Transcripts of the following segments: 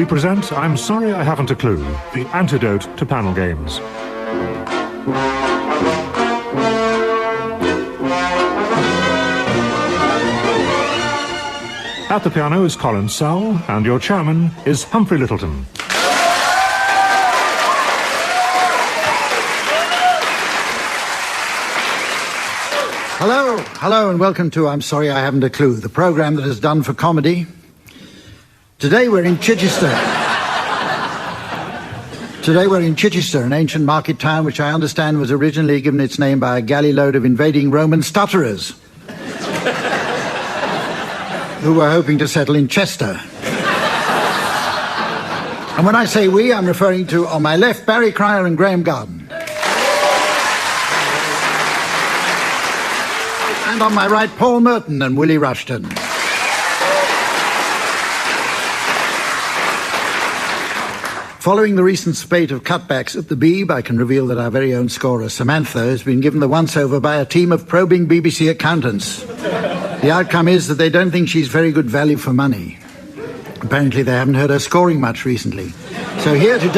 we present I'm Sorry I Haven't a Clue, the antidote to panel games. At the piano is Colin Sowell, and your chairman is Humphrey Lyttelton. Hello, and welcome to I'm Sorry I Haven't a Clue, the programme that is done for comedy. Today we're in Chichester. An ancient market town which I understand was originally given its name by a galley load of invading Roman stutterers who were hoping to settle in Chester. And when I say we, I'm referring to, on my left, Barry Cryer and Graeme Garden. And on my right, Paul Merton and Willie Rushton. Following the recent spate of cutbacks at the Beeb, I can reveal that our very own scorer, Samantha, has been given the once-over by a team of probing BBC accountants. The outcome is that they don't think she's very good value for money. Apparently they haven't heard her scoring much recently. So here to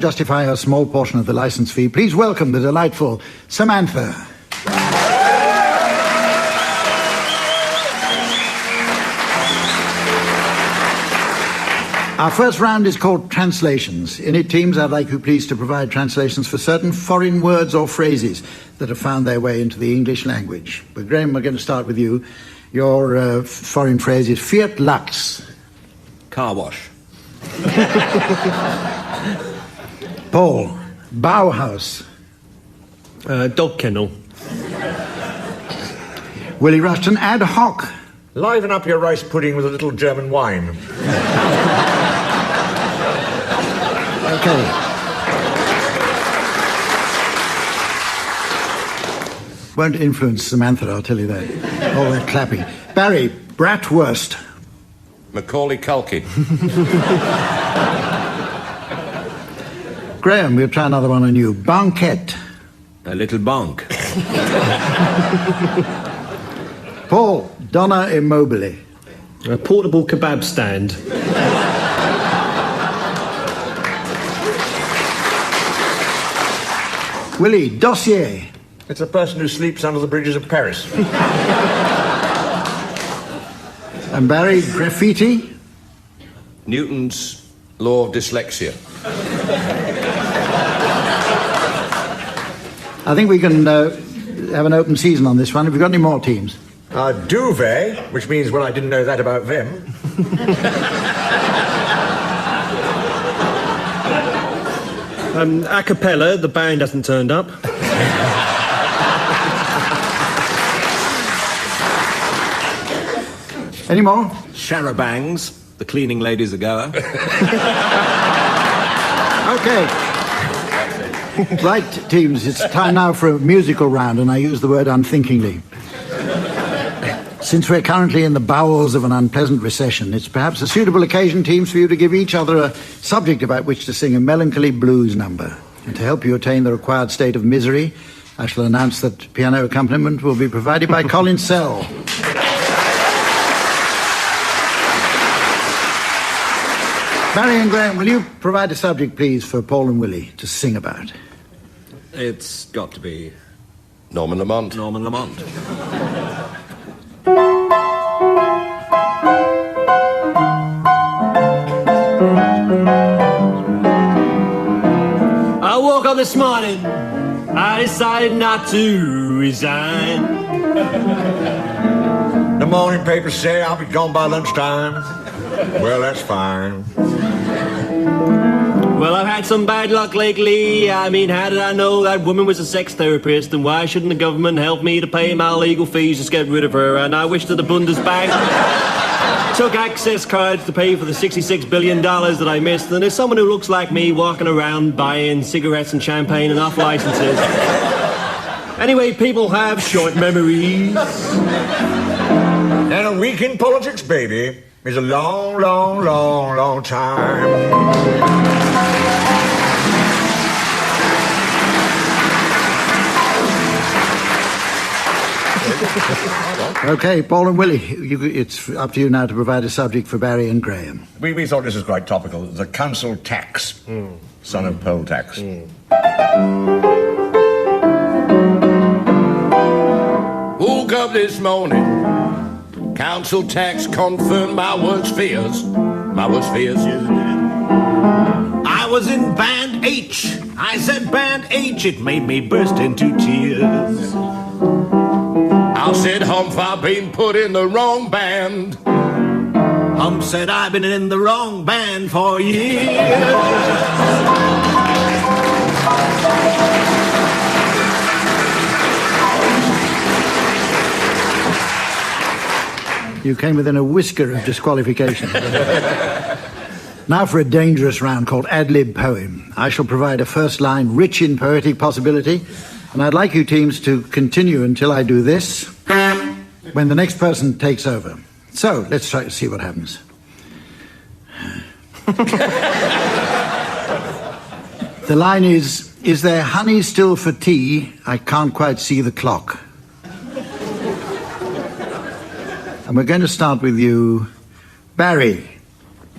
justify her small portion of the licence fee, please welcome the delightful Samantha. Our first round is called Translations. In it, teams, I'd like you please to provide translations for certain foreign words or phrases that have found their way into the English language. But Graeme, we're going to start with you. Your foreign phrase is Fiat Lux. Car wash. Paul, Bauhaus. Dog kennel. Willie Rushton, Ad Hoc. Liven up your rice pudding with a little German wine. Okay. Won't influence Samantha, I'll tell you that. All that clapping. Barry, Bratwurst. Macaulay Culkin. Graeme, we'll try another one on you. Banquette. A little bonk. Paul, Donna Immobile. A portable kebab stand. Willie, Dossier. It's a person who sleeps under the bridges of Paris. And Barry, Graffiti. Newton's law of dyslexia. I think we can have an open season on this one. Have you got any more teams? Duvet, which means, well, I didn't know that about them. A cappella, the band hasn't turned up. Any more? Charabangs, the cleaning lady's a goer. Okay. Right, teams, it's time now for a musical round, and I use the word unthinkingly. Since we're currently in the bowels of an unpleasant recession, it's perhaps a suitable occasion, teams, for you to give each other a subject about which to sing a melancholy blues number. And to help you attain the required state of misery, I shall announce that piano accompaniment will be provided by Colin Sowell. Barry and Graeme, will you provide a subject, please, for Paul and Willie to sing about? It's got to be Norman Lamont. Norman Lamont. I woke up this morning, I decided not to resign. The morning papers say I'll be gone by lunchtime. Well, that's fine. Well, I've had some bad luck lately. I mean, how did I know that woman was a sex therapist? And why shouldn't the government help me to pay my legal fees to get rid of her? And I wish that the Bundesbank took access cards to pay for the $66 billion that I missed. And there's someone who looks like me walking around buying cigarettes and champagne and off licenses. Anyway, people have short memories. And a week in politics, baby, is a long, long, long, long time. OK, Paul and Willie, it's up to you now to provide a subject for Barry and Graeme. We thought this was quite topical. The council tax. Son of poll tax. Woke up this morning. Council tax confirmed my worst fears. My worst fears. I was in band H. I said band H. It made me burst into tears. I said, Humph, I've been put in the wrong band. Hump said, I've been in the wrong band for years. You came within a whisker of disqualification. Now for a dangerous round called Ad-Lib Poem. I shall provide a first line rich in poetic possibility, and I'd like you teams to continue until I do this, when the next person takes over. So, let's try to see what happens. The line is there honey still for tea? I can't quite see the clock. And we're going to start with you, Barry.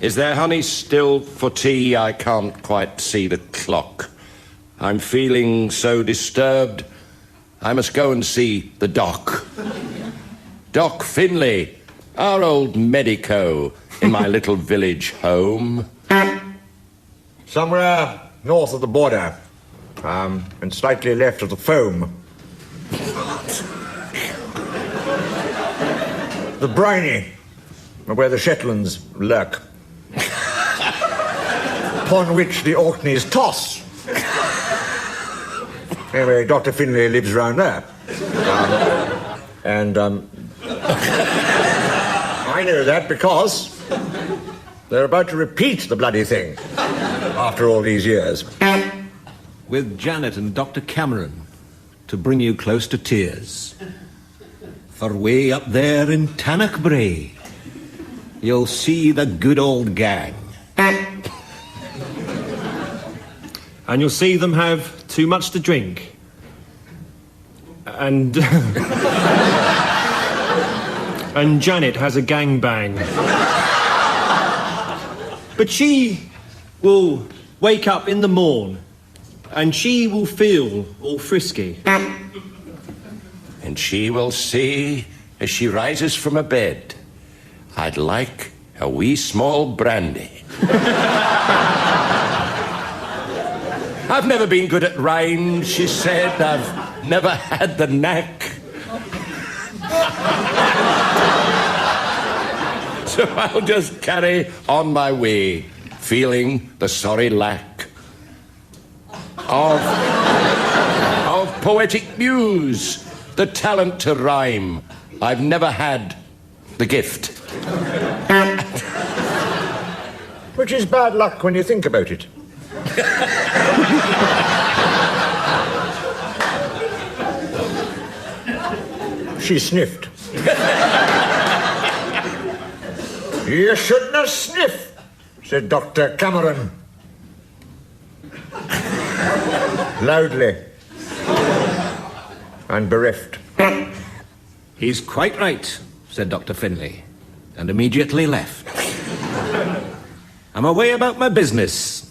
Is there honey still for tea? I can't quite see the clock. I'm feeling so disturbed. I must go and see the doc. Doc Finlay, our old medico in my little village home. Somewhere north of the border, and slightly left of the foam. The briny, where the Shetlands lurk. Upon which the Orkneys toss. Anyway, Dr. Finlay lives round there. I know that because they're about to repeat the bloody thing after all these years. With Janet and Dr. Cameron to bring you close to tears. For way up there in Tannock you'll see the good old gang. And you'll see them have too much to drink. And... and Janet has a gangbang. But she will wake up in the morn and she will feel all frisky. And she will say, as she rises from her bed, I'd like a wee small brandy. I've never been good at rhymes, she said. I've never had the knack. So I'll just carry on my way, feeling the sorry lack of poetic muse, the talent to rhyme. I've never had the gift. Which is bad luck when you think about it. She sniffed. You shouldn't have sniffed, said Dr. Cameron. Loudly. And bereft. He's quite right, said Dr. Finlay, and immediately left. I'm away about my business,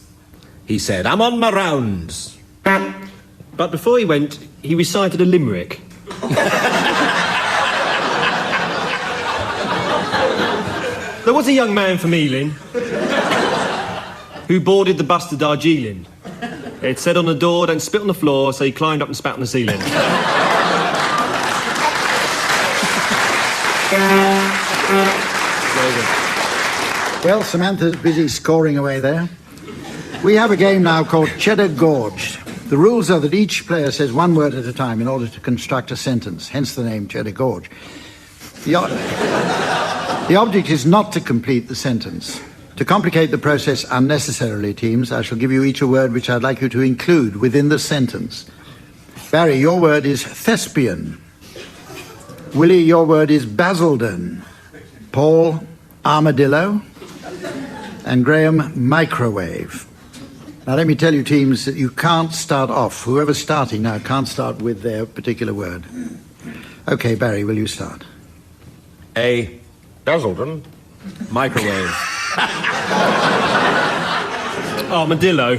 he said. I'm on my rounds. But before he went, he recited a limerick. There was a young man from Ealing who boarded the bus to Darjeeling. It said on the door, don't spit on the floor, so he climbed up and spat on the ceiling. Well, Samantha's busy scoring away there. We have a game now called Cheddar Gorge. The rules are that each player says one word at a time in order to construct a sentence, hence the name Cheddar Gorge. The object is not to complete the sentence. To complicate the process unnecessarily, teams, I shall give you each a word which I'd like you to include within the sentence. Barry, your word is thespian. Willie, your word is Basildon. Paul, armadillo. And Graeme, microwave. Now, let me tell you, teams, that you can't start off. Whoever's starting now can't start with their particular word. OK, Barry, will you start? A Basildon. Microwave. Armadillo.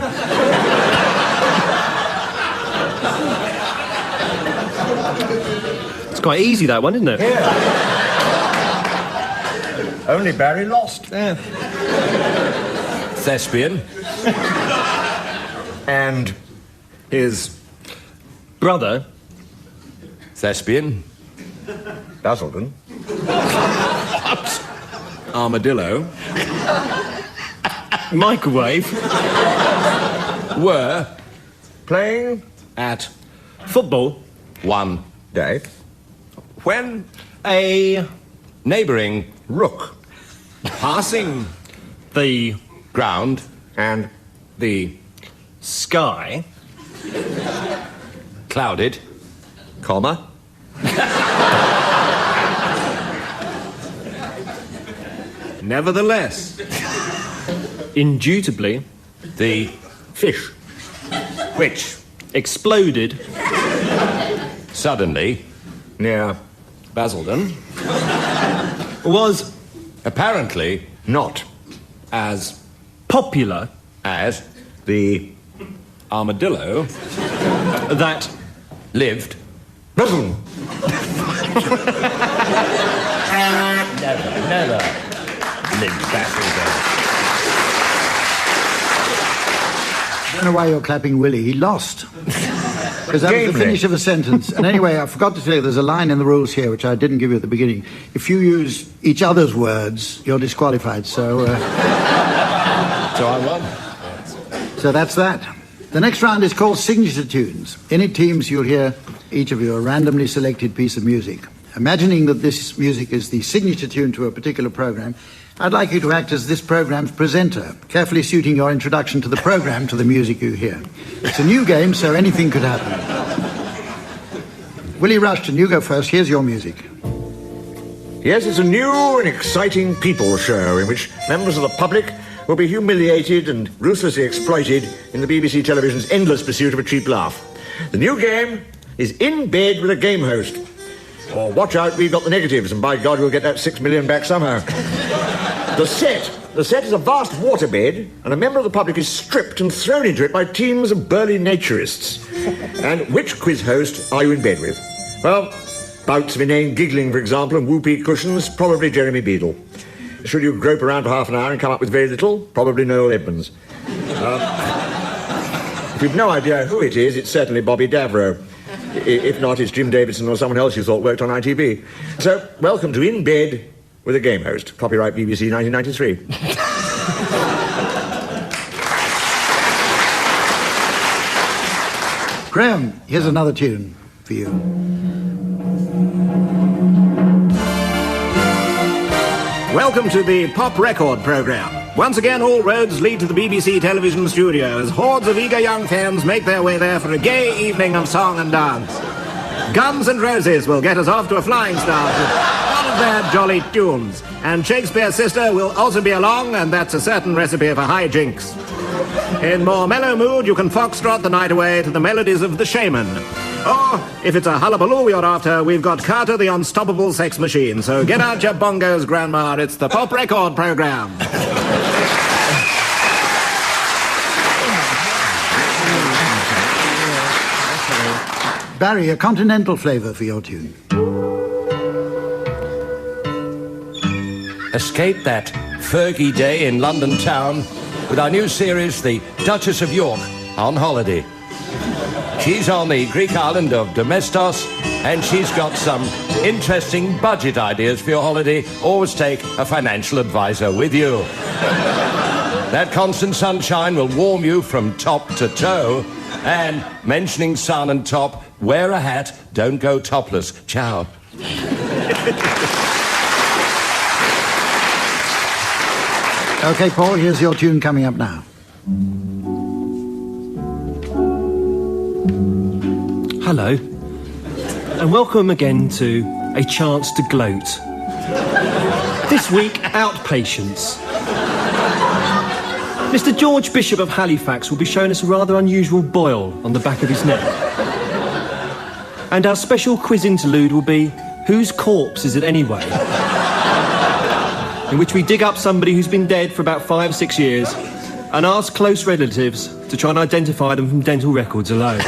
It's quite easy, that one, isn't it? Yeah. Only Barry lost. Yeah. thespian. And his Brother. Thespian. Basildon. Armadillo. Microwave. Were Playing At Football. one day. when A. neighbouring Rook. passing The ground And the sky. clouded comma nevertheless Indubitably. the fish. which Exploded. suddenly Near Basildon Was apparently not as popular. as the armadillo That lived Basildon. never lived Basildon. I don't know why you're clapping Willie. He lost. Because that was Game the finish day. of a sentence. And anyway, I forgot to tell you, there's a line in the rules here which I didn't give you at the beginning. If you use each other's words, you're disqualified. So So I won. so that's that. The next round is called Signature Tunes. In it, teams, you'll hear, each of you, a randomly selected piece of music. Imagining that this music is the signature tune to a particular program, I'd like you to act as this program's presenter, carefully suiting your introduction to the program to the music you hear. It's a new game, so anything could happen. Willie Rushton, you go first. Here's your music. Yes, it's a new and exciting people show in which members of the public will be humiliated and ruthlessly exploited in the BBC television's endless pursuit of a cheap laugh. The new game is In Bed with a Game Host. Or watch out, we've got the negatives, and by God, we'll get that 6 million back somehow. The set is a vast waterbed, and a member of the public is stripped and thrown into it by teams of burly naturists. And which quiz host are you in bed with? Well, bouts of inane giggling, for example, and whoopee cushions, probably Jeremy Beadle. Should you grope around for half an hour and come up with very little? Probably Noel Edmonds. If you've no idea who it is, it's certainly Bobby Davro. If not, it's Jim Davidson or someone else you thought worked on ITV. So, welcome to In Bed with a Game Host. Copyright BBC 1993. Graeme, here's another tune for you. Welcome to the Pop Record Programme. Once again, all roads lead to the BBC television studios. Hordes of eager young fans make their way there for a gay evening of song and dance. Guns N' Roses will get us off to a flying start with all of their jolly tunes. And Shakespeare's Sister will also be along, and that's a certain recipe for high jinks. In more mellow mood, you can foxtrot the night away to the melodies of The Shaman. Or, if it's a hullabaloo you're after, we've got Carter the Unstoppable Sex Machine. So get out your bongos, Grandma. It's the Pop Record Programme. Barry, a continental flavour for your tune. Escape that Fergie day in London town with our new series, The Duchess of York, on holiday. She's on the Greek island of Domestos, and she's got some interesting budget ideas for your holiday. Always take a financial advisor with you. That constant sunshine will warm you from top to toe. And mentioning sun and top, wear a hat, don't go topless. Ciao. OK, Paul, here's your tune coming up now. Hello. And welcome again to A Chance to Gloat. This week, outpatients. Mr. George Bishop of Halifax will be showing us a rather unusual boil on the back of his neck. And our special quiz interlude will be, whose corpse is it anyway? In which we dig up somebody who's been dead for about 5 or 6 years and ask close relatives to try and identify them from dental records alone.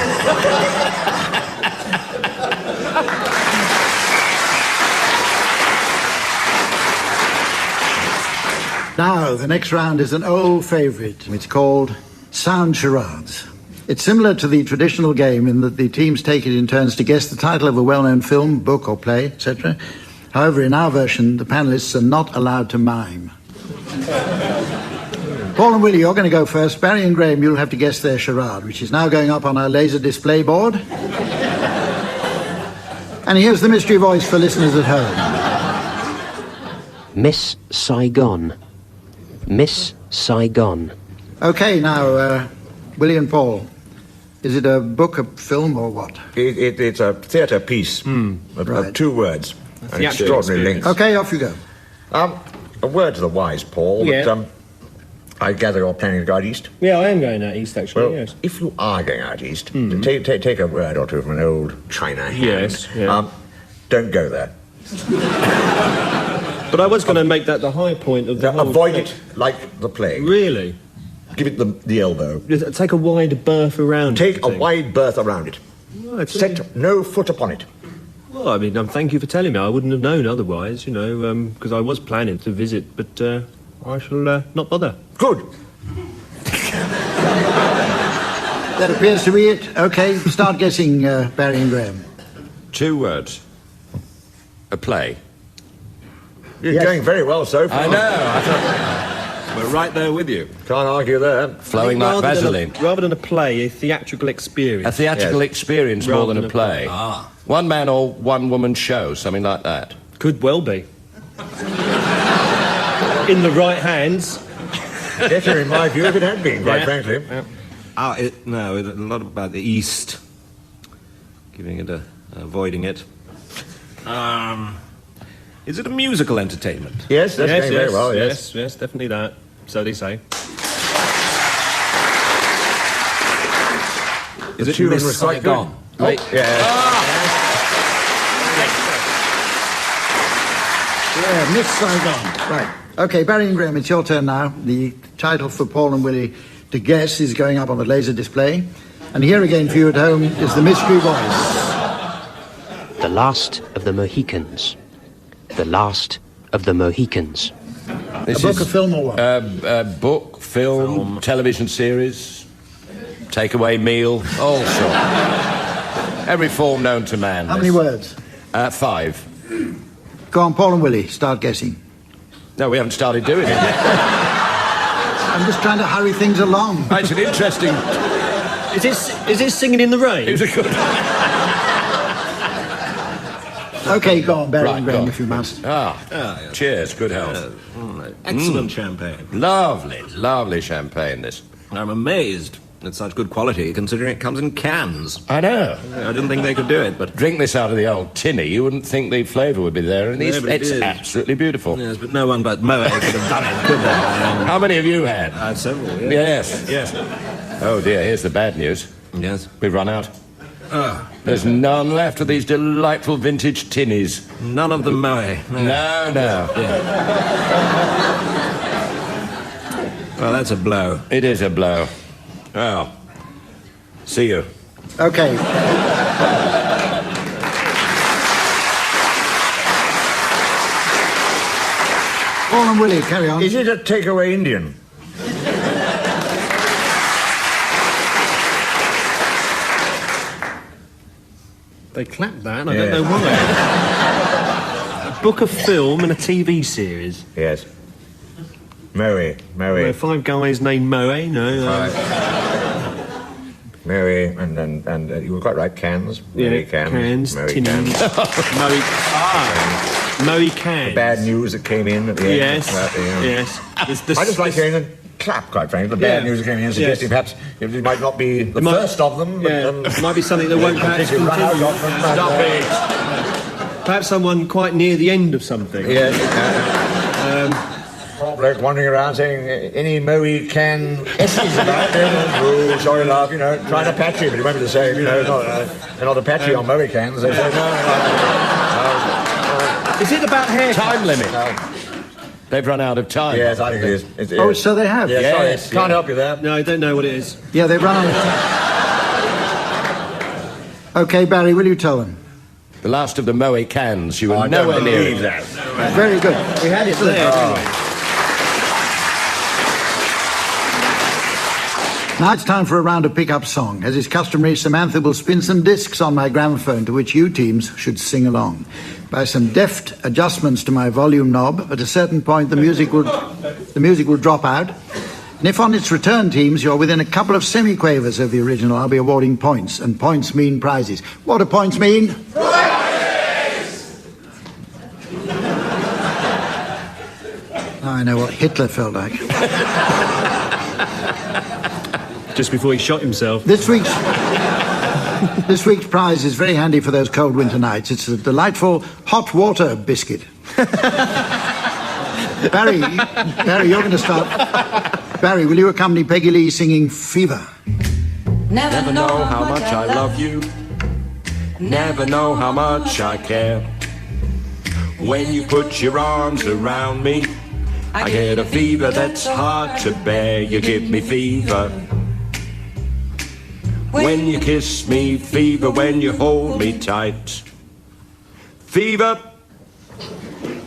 Now, the next round is an old favourite. It's called Sound Charades. It's similar to the traditional game in that the teams take it in turns to guess the title of a well-known film, book or play, etc. However, in our version, the panellists are not allowed to mime. Paul and Willie, you're going to go first. Barry and Graeme, you'll have to guess their charade, which is now going up on our laser display board. And here's the mystery voice for listeners at home. Miss Saigon. Miss Saigon. OK, now, Willie and Paul, is it a book, a film, or what? It's a theatre piece of 2 words. An extraordinary length. OK, off you go. A word to the wise, Paul. Yeah. But, I gather you're planning to go out east? Yeah, I am going out east, actually, Well, yes. if you are going out east, take a word or two from an old China hand. Yes, yeah. Don't go there. But I was going to make that the high point of the whole... Avoid it like the plague. Really? Give it the elbow. Take a wide berth around Take it. a wide berth around it. Right, Set no foot upon it. Well, I mean, thank you for telling me. I wouldn't have known otherwise, you know, because I was planning to visit, but I shall not bother. Good. That appears to be it. OK, start guessing, Barry and Graeme. 2 words. A play. You're going very well so far. I know. We're right there with you. Can't argue there. Flowing like Vaseline. Rather than a play, a theatrical experience. A theatrical experience more than a play. Ah. 1 man or 1 woman show, something like that. Could well be. In the right hands. Better, in my view, if it had been, quite frankly. Yeah. No, a lot about the East. Giving it avoiding it. Is it a musical entertainment? Yes, that's going very well, yes. Yes, definitely that. So they say. Is it tune Miss was quite Saigon? Wait. Yeah. Yeah, Miss Saigon. Right. OK, Barry and Graeme, it's your turn now. The title for Paul and Willie to guess is going up on the laser display. And here again for you at home is the mystery voice. The Last of the Mohicans. The Last of the Mohicans. A book, a film, or what? Book, film, television series, takeaway meal, all sorts. Every form known to man. How many words? 5. Go on, Paul and Willie, start guessing. No, we haven't started doing it yet. I'm just trying to hurry things along. It's an interesting... Is this Singing in the Rain? It was a good... OK, go on, Barry Right, and go Graeme, on. if you must. yes. Cheers, good health. Excellent champagne. Lovely, lovely champagne, this. I'm amazed at such good quality, considering it comes in cans. I know. I didn't think they could do it, but... Drink this out of the old tinny, you wouldn't think the flavour would be there. And Yeah, but it it's is. absolutely beautiful. Yes, but no one but Moe could have done it, could they? How many have you had? Several, yes. Yes. Oh dear, here's the bad news. Yes. We've run out. There's none left of these delightful vintage tinnies. None of them Moe. No. Well, that's a blow. It is a blow. Oh. See you. OK. Paul and Willie, carry on. Is it a takeaway Indian? They clapped that, and I don't know why. A book, a film, and a TV series. Yes. Moe. There are 5 guys named Moe, no? Moe, and you were quite right, cans. Moe cans. Moe tins. cans. Moe cans. The bad news that came in at the end. Yes, yes. I just like hearing the clap, quite frankly. The bad news that came in, suggesting perhaps it might not be the first of them, but... it might be something that won't perhaps run out continue. of them. Stop it. Perhaps someone quite near the end of something. Yes. bloke wandering around saying any Mohican S's about them. Oh, sorry, love, trying Apache, but it won't be the same, they're not Apache on Mohicans. They say, no. Is it about hair? Time limit. No. They've run out of time. Yes, I think it is. Oh, so they have? Yeah, Yes, sorry, can't help you there. No, I don't know what it is. Yeah, they've run out of... OK, Barry, will you tell them? The last of the Mohicans. You were I nowhere don't near believe it. that. Very good. We had it there, didn't we? Now it's time for a round of pick-up song. As is customary, Samantha will spin some discs on my gramophone to which you teams should sing along. By some deft adjustments to my volume knob, at a certain point the music will drop out. And if on its return, teams, you're within a couple of semi-quavers of the original, I'll be awarding points, and points mean prizes. What do points mean? Prizes! Now I know what Hitler felt like. Just before he shot himself. This week's prize is very handy for those cold winter nights. It's a delightful hot water biscuit. Barry, you're going to start. Barry, will you accompany Peggy Lee singing Fever? Never know how much I love you. Never know how much I care. When you put your arms around me, I get a fever that's hard to bear. You give me fever when you kiss me, fever when you hold me tight. Fever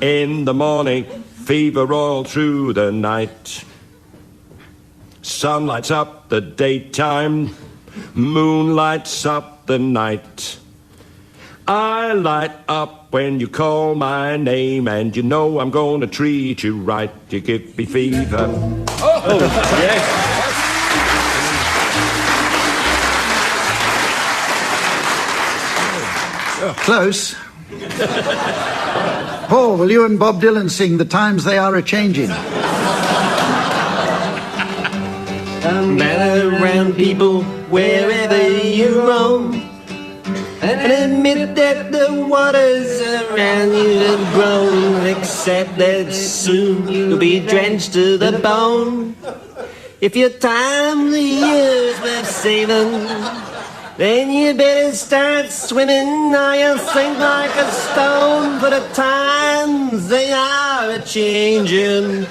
in the morning, fever all through the night. Sun lights up the daytime, moon lights up the night. I light up when you call my name, and you know I'm gonna treat you right. You give me fever. Oh, yes. Close. Paul, will you and Bob Dylan sing The Times They Are A-Changin'? Man around people wherever you roam, and admit that the waters around you have grown. Accept that soon you'll be drenched to the bone. If your time the years worth saving, then you better start swimming, or you'll sink like a stone. For the times they are a-changin'.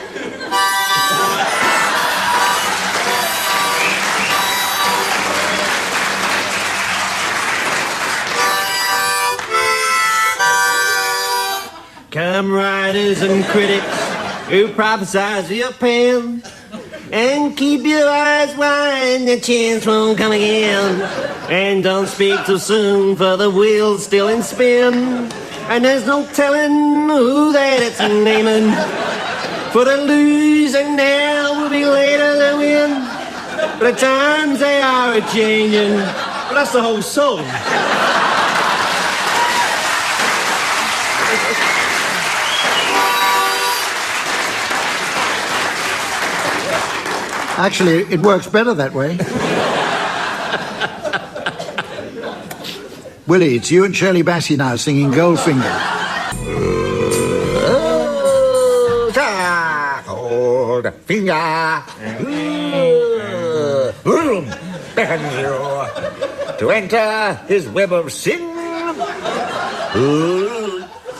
Come writers and critics who prophesize your pen, and keep your eyes wide, the chance won't come again. And don't speak too soon, for the wheel's still in spin, and there's no telling who that it's naming. For the loser now will be later to win, but the times they are a-changin'. Well, that's the whole song. Actually, it works better that way. Willie, it's you and Shirley Bassey now singing Goldfinger. Goldfinger beckons you to enter his web of sin.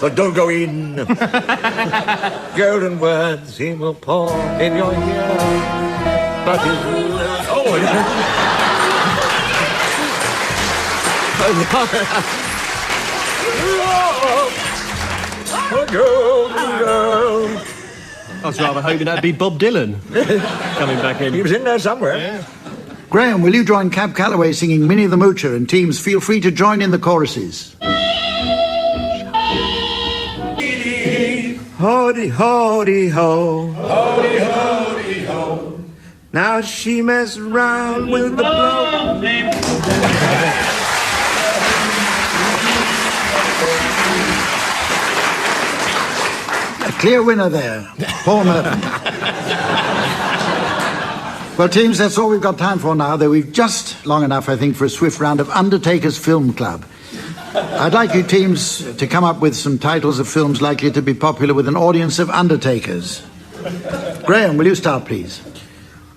But don't go in. Golden words he will pour in your ear. But his I was rather hoping that'd be Bob Dylan coming back in. He was in there somewhere. Yeah. Graeme, will you join Cab Calloway singing Minnie the Moocher, and teams feel free to join in the choruses. Hody, hody, ho. Hody, hody, ho. Now she messed around with the blow. A clear winner there, Paul Merton. Well, teams, that's all we've got time for now, though we've just long enough, I think, for a swift round of Undertakers Film Club. I'd like you teams to come up with some titles of films likely to be popular with an audience of undertakers. Graeme, will you start, please?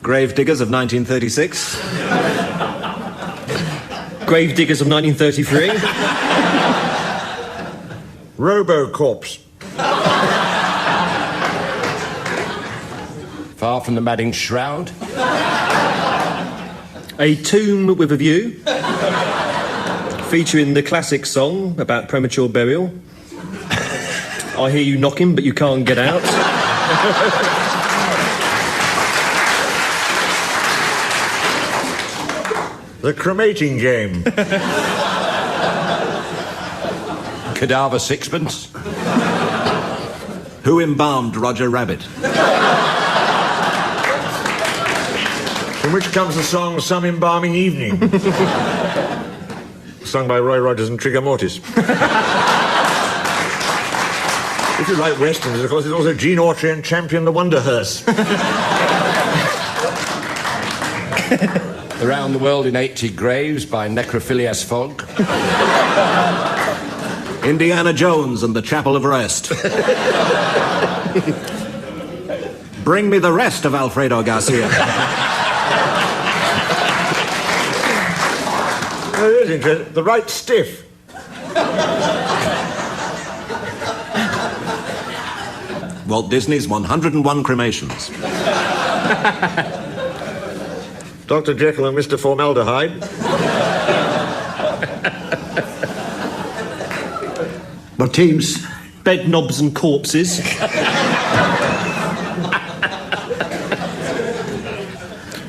Gravediggers of 1936. Gravediggers of 1933. Robocorpse. Far from the madding shroud. A Tomb with a View, featuring the classic song about premature burial. I hear you knocking, but you can't get out. The cremating game. Cadaver sixpence. Who embalmed Roger Rabbit? From which comes the song Some Embalming Evening. Sung by Roy Rogers and Trigger Mortis. If you like westerns, of course, it's also Gene Autry and Champion the Wonder Hearse. Around the World in 80 Graves by Necrophilias Fogg. Indiana Jones and the Chapel of Rest. Bring me the rest of Alfredo Garcia. Oh, it is interesting. The Right Stiff. Walt Disney's 101 Cremations. Dr. Jekyll and Mr. Formaldehyde. What teams? Bed knobs and corpses. You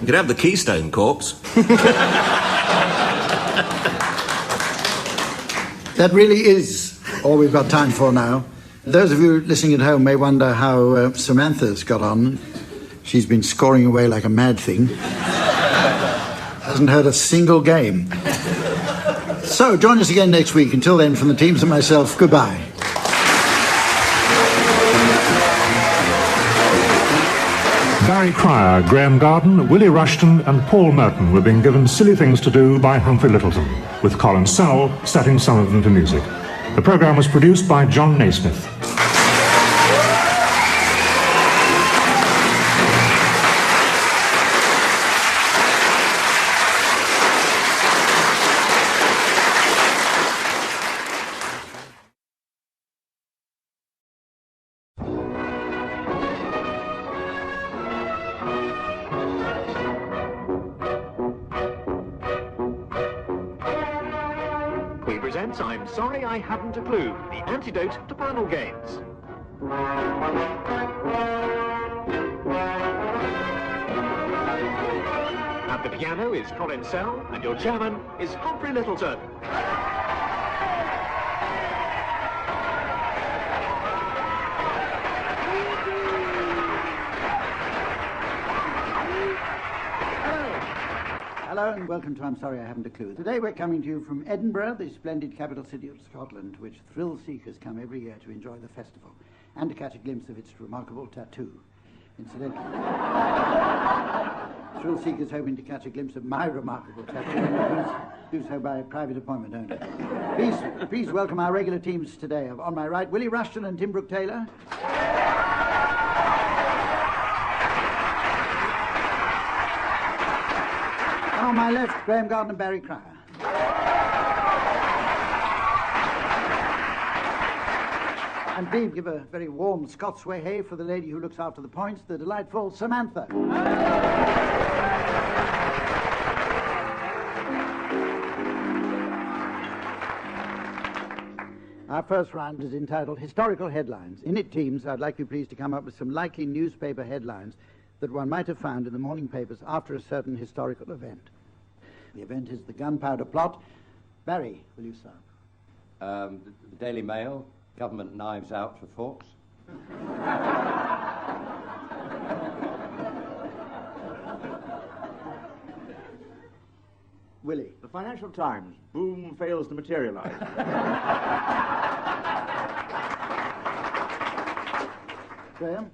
could have the Keystone Corpse. That really is all we've got time for now. Those of you listening at home may wonder how Samantha's got on. She's been scoring away like a mad thing. Hasn't heard a single game. So, join us again next week. Until then, from the teams and myself, goodbye. Barry Cryer, Graham Garden, Willie Rushton and Paul Merton were being given silly things to do by Humphrey Lyttelton, with Colin Sowell setting some of them to music. The programme was produced by John Naismith. I'm sorry I haven't a clue. The antidote to panel games. At the piano is Colin Sell, and your chairman is Humphrey Lyttelton. Hello and welcome to I'm Sorry I Haven't a Clue. Today we're coming to you from Edinburgh, the splendid capital city of Scotland, to which thrill seekers come every year to enjoy the festival and to catch a glimpse of its remarkable tattoo. Incidentally, thrill seekers hoping to catch a glimpse of my remarkable tattoo do so by private appointment only. Please welcome our regular teams today. On my right, Willie Rushton and Tim Brooke-Taylor. On my left, Graeme Garden and Barry Cryer. And please give a very warm Scots way hey for the lady who looks after the points, the delightful Samantha. Our first round is entitled Historical Headlines. In it, teams, I'd like you please to come up with some likely newspaper headlines that one might have found in the morning papers after a certain historical event. The event is the gunpowder plot. Barry, will you start? The Daily Mail, government knives out for forks. Willie. The Financial Times, boom fails to materialise. Graeme.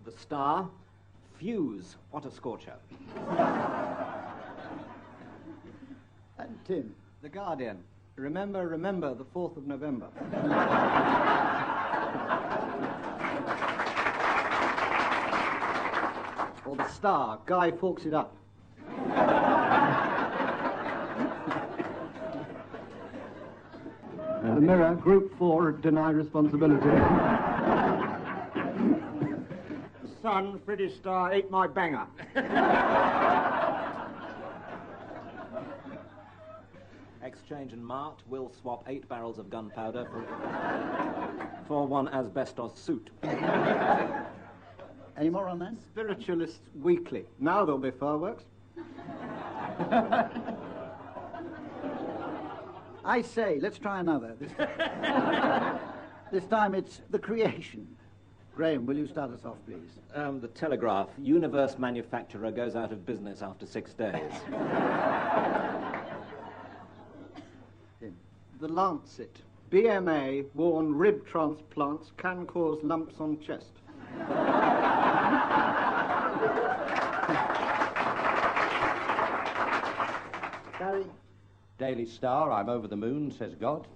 The Star, fuse, what a scorcher. And Tim. The Guardian, remember the 4th of November. or the Star. Guy forks it up. The Mirror, Group 4, deny responsibility. Sun, British Star, ate my banger. Exchange and Mart will swap 8 barrels of gunpowder for one asbestos suit. Any more on that? Spiritualist Weekly. Now there'll be fireworks. I say, let's try another. This time it's The Creation. Graeme, will you start us off, please? The Telegraph. Universe manufacturer goes out of business after 6 days. The Lancet. BMA warn rib transplants can cause lumps on chest. Barry? Daily Star, I'm over the moon, says God.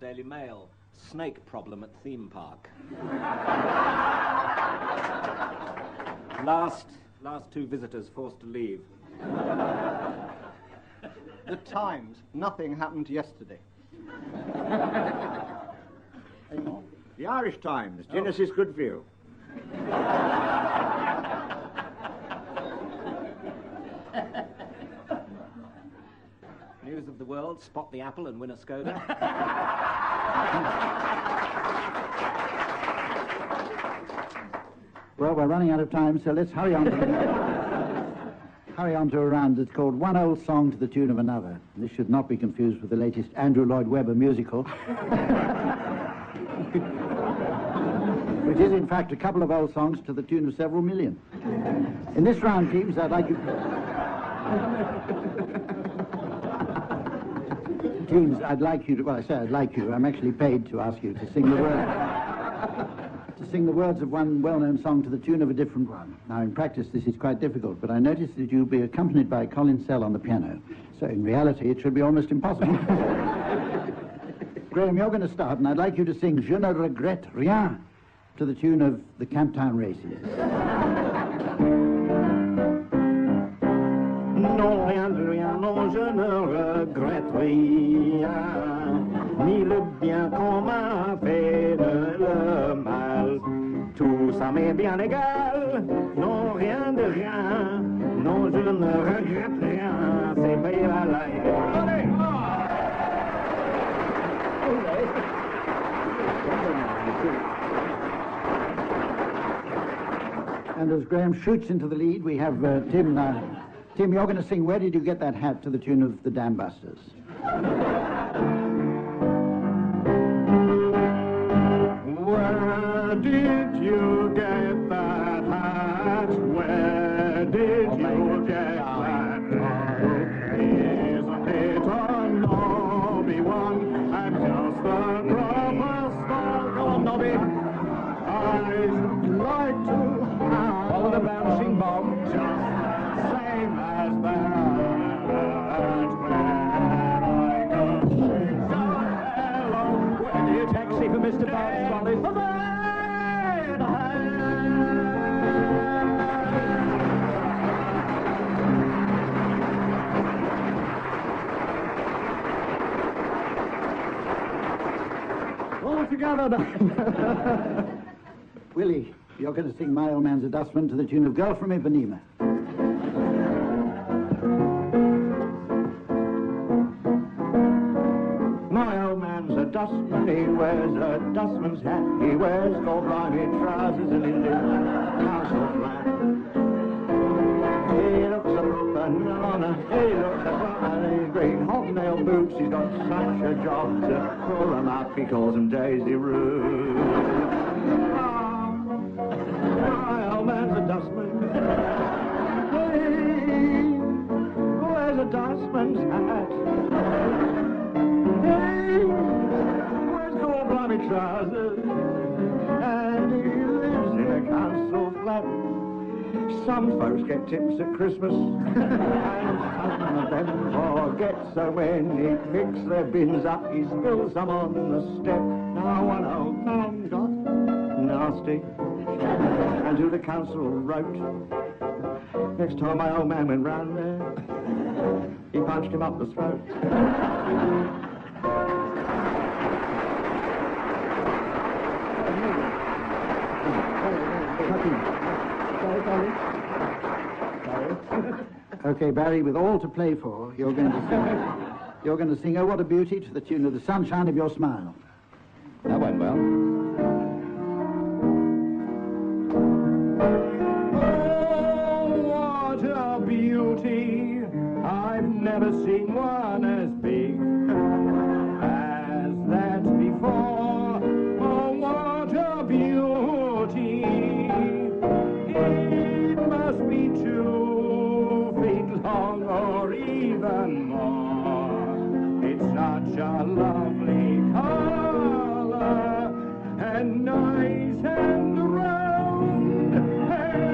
Daily Mail. Snake problem at theme park. Last 2 visitors forced to leave. The Times. Nothing happened yesterday. Any more? The Irish Times, Genesis Goodview. News of the World. Spot the apple and win a Skoda. Well, we're running out of time, so let's hurry on to a round that's called One Old Song to the Tune of Another. This should not be confused with the latest Andrew Lloyd Webber musical, which is, in fact, a couple of old songs to the tune of several million. In this round, teams, I'd like you... Teams, I'd like you to... Well, I say I'd like you. I'm actually paid to ask you to sing the words... to sing the words of one well-known song to the tune of a different one. Now, in practice, this is quite difficult, but I noticed that you'll be accompanied by Colin Sell on the piano. So, in reality, it should be almost impossible. Graeme, you're going to start, and I'd like you to sing Je ne regrette rien to the tune of the Camptown Races. Non, rien de rien, non, je ne regrette rien, ni le bien qu'on m'a fait, ni le mal. Tout ça m'est bien égal, non, rien de rien, non, je ne regrette rien, c'est payé à la Allez! And as Graeme shoots into the lead, we have Tim. Tim, you're going to sing Where Did You Get That Hat to the tune of the Dam Busters. Where did you get that hat? Where did you get that hat? Isn't it a nobby one? And just the proper style. Go on, Nobby. I'd like to have all the bouncing bob just same as that. Where I go sing hello. Where do you taxi for Mr. Bounce Solid for that? All together now. Willie, you're going to sing My Old Man's a Dustman to the tune of Girl from Ipanema. My old man's a dustman, he wears a dustman's hat. He wears gold-lined trousers and he lives in a castle flat. He looks a banana, he looks a banana, green hobnail boots. He's got such a job to pull them up, he calls them Daisy Roots. My old man's a dustman. He wears a dustman's hat. Wears gold-blimey trousers, and he lives in a council flat. Some folks get tips at Christmas, and some of them forget. So when he picks their bins up, he spills some on the step. Now one old man got nasty, and to the council wrote. Next time my old man went round there, he punched him up the throat. Okay, Barry, with all to play for, you're going to sing Oh What a Beauty to the tune of The Sunshine of Your Smile. That went well. Oh, what a beauty! I've never seen one as big as that before. Oh, what a beauty! It must be 2 feet long or even more. It's such a lovely color and nice and round and fair.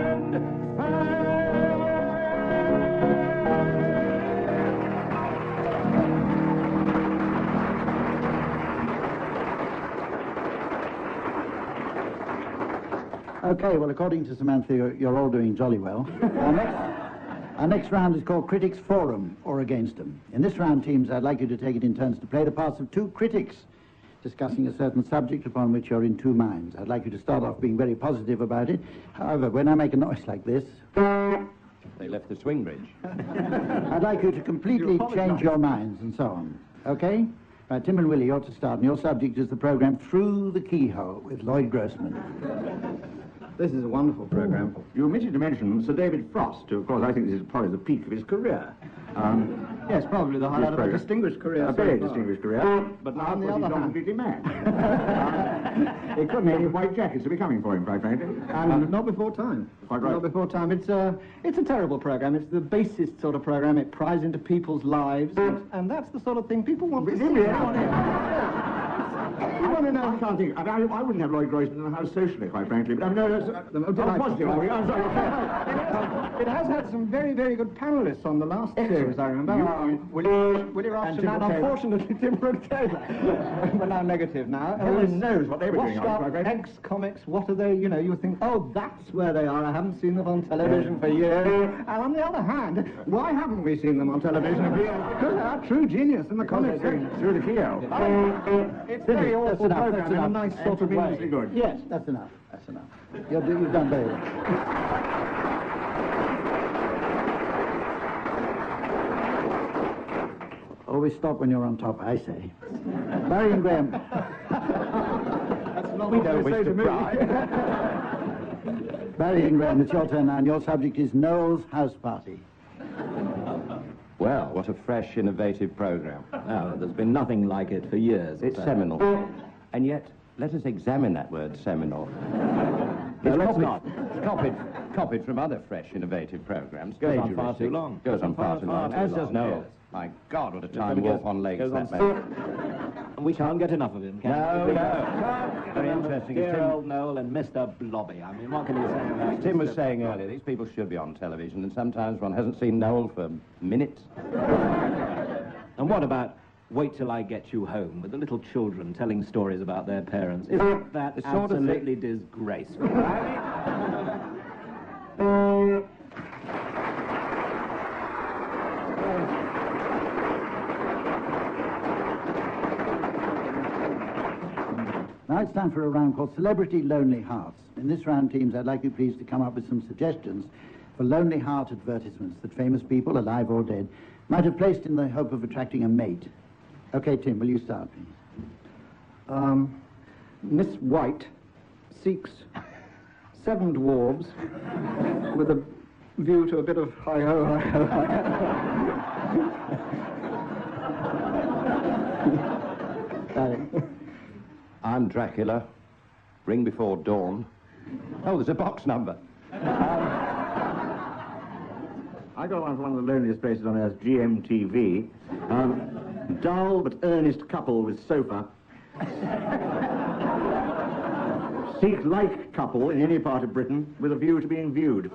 Okay, well, according to Samantha, you're all doing jolly well. Our next round is called Critics Forum, or Against Them. In this round, teams, I'd like you to take it in turns to play the parts of 2 critics discussing a certain subject upon which you're in 2 minds. I'd like you to start off being very positive about it. However, when I make a noise like this... They left the swing bridge. I'd like you to completely change your minds and so on. Okay? Right, Tim and Willie, you're to start, and your subject is the program Through the Keyhole with Lloyd Grossman. This is a wonderful program. You omitted to mention Sir David Frost, who, of course, I think this is probably the peak of his career. Yes, probably the highlight of a distinguished career. A very distinguished career. But now, of course, he's gone completely mad. It couldn't any white jackets to be coming for him, quite frankly. And not before time. Quite right. Not before time. It's a terrible program. It's the basest sort of program. It pries into people's lives, and that's the sort of thing people want to see. I want to know. I can't think. I wouldn't have Lloyd Grossman in the house socially, quite frankly. But I mean, no, that's positive. I'm sorry. It has had some very, very good panellists on the last series, I remember. Willie Rushton and unfortunately Tim Brooke-Taylor. We're now negative now. Heaven knows what they were doing on the ex-comics, what are they, you think, oh, that's where they are. I haven't seen them on television for years. And on the other hand, why haven't we seen them on television for years? Because they are true genius in the comics. Through the keyhole. It's very awful program in a nice sort of way. Good. Yes, that's enough. That's enough. You've done very well. Always stop when you're on top, I say. Barry and Graeme. That's not we don't wish to pry. Barry and Graeme, it's your turn now, and your subject is Noel's House Party. Well, what a fresh, innovative program. Oh, there's been nothing like it for years. It's seminal. And yet, let us examine that word, seminal. No, let's not. It's copied from other fresh, innovative programs. Goes on far too long. Goes on far too long. As does Noel. Yes. My God, what a time wolf on legs that man. We can't get enough of him, can we? No. Very interesting. Dear old Noel and Mr. Blobby. I mean, what can you say about As Tim was saying earlier, these people should be on television, and sometimes one hasn't seen Noel for minutes. And what about Wait Till I Get You Home, with the little children telling stories about their parents? Isn't that absolutely disgraceful? Now it's time for a round called Celebrity Lonely Hearts. In this round, teams, I'd like you please to come up with some suggestions for lonely heart advertisements that famous people, alive or dead, might have placed in the hope of attracting a mate. Okay, Tim, will you start, please? Miss White seeks 7 dwarves with a view to a bit of hi-ho, hi-ho, hi-ho. I'm Dracula. Ring before dawn. Oh, there's a box number. I got one from one of the loneliest places on earth, GMTV. Dull but earnest couple with sofa. Seek like couple in any part of Britain with a view to being viewed.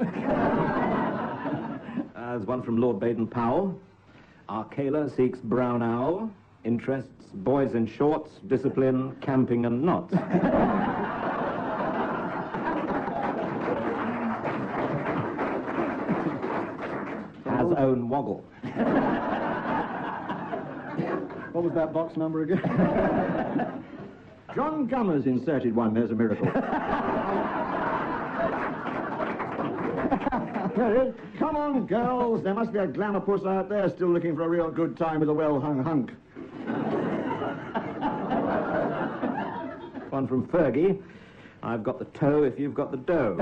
There's one from Lord Baden-Powell. Arcala seeks brown owl Interests, boys in shorts, discipline, camping and knots. Has own woggle. What was that box number again? John Gummer's inserted one, there's a miracle. Come on, girls, there must be a glamour puss out there still looking for a real good time with a well-hung hunk. One from Fergie. I've got the toe if you've got the dough.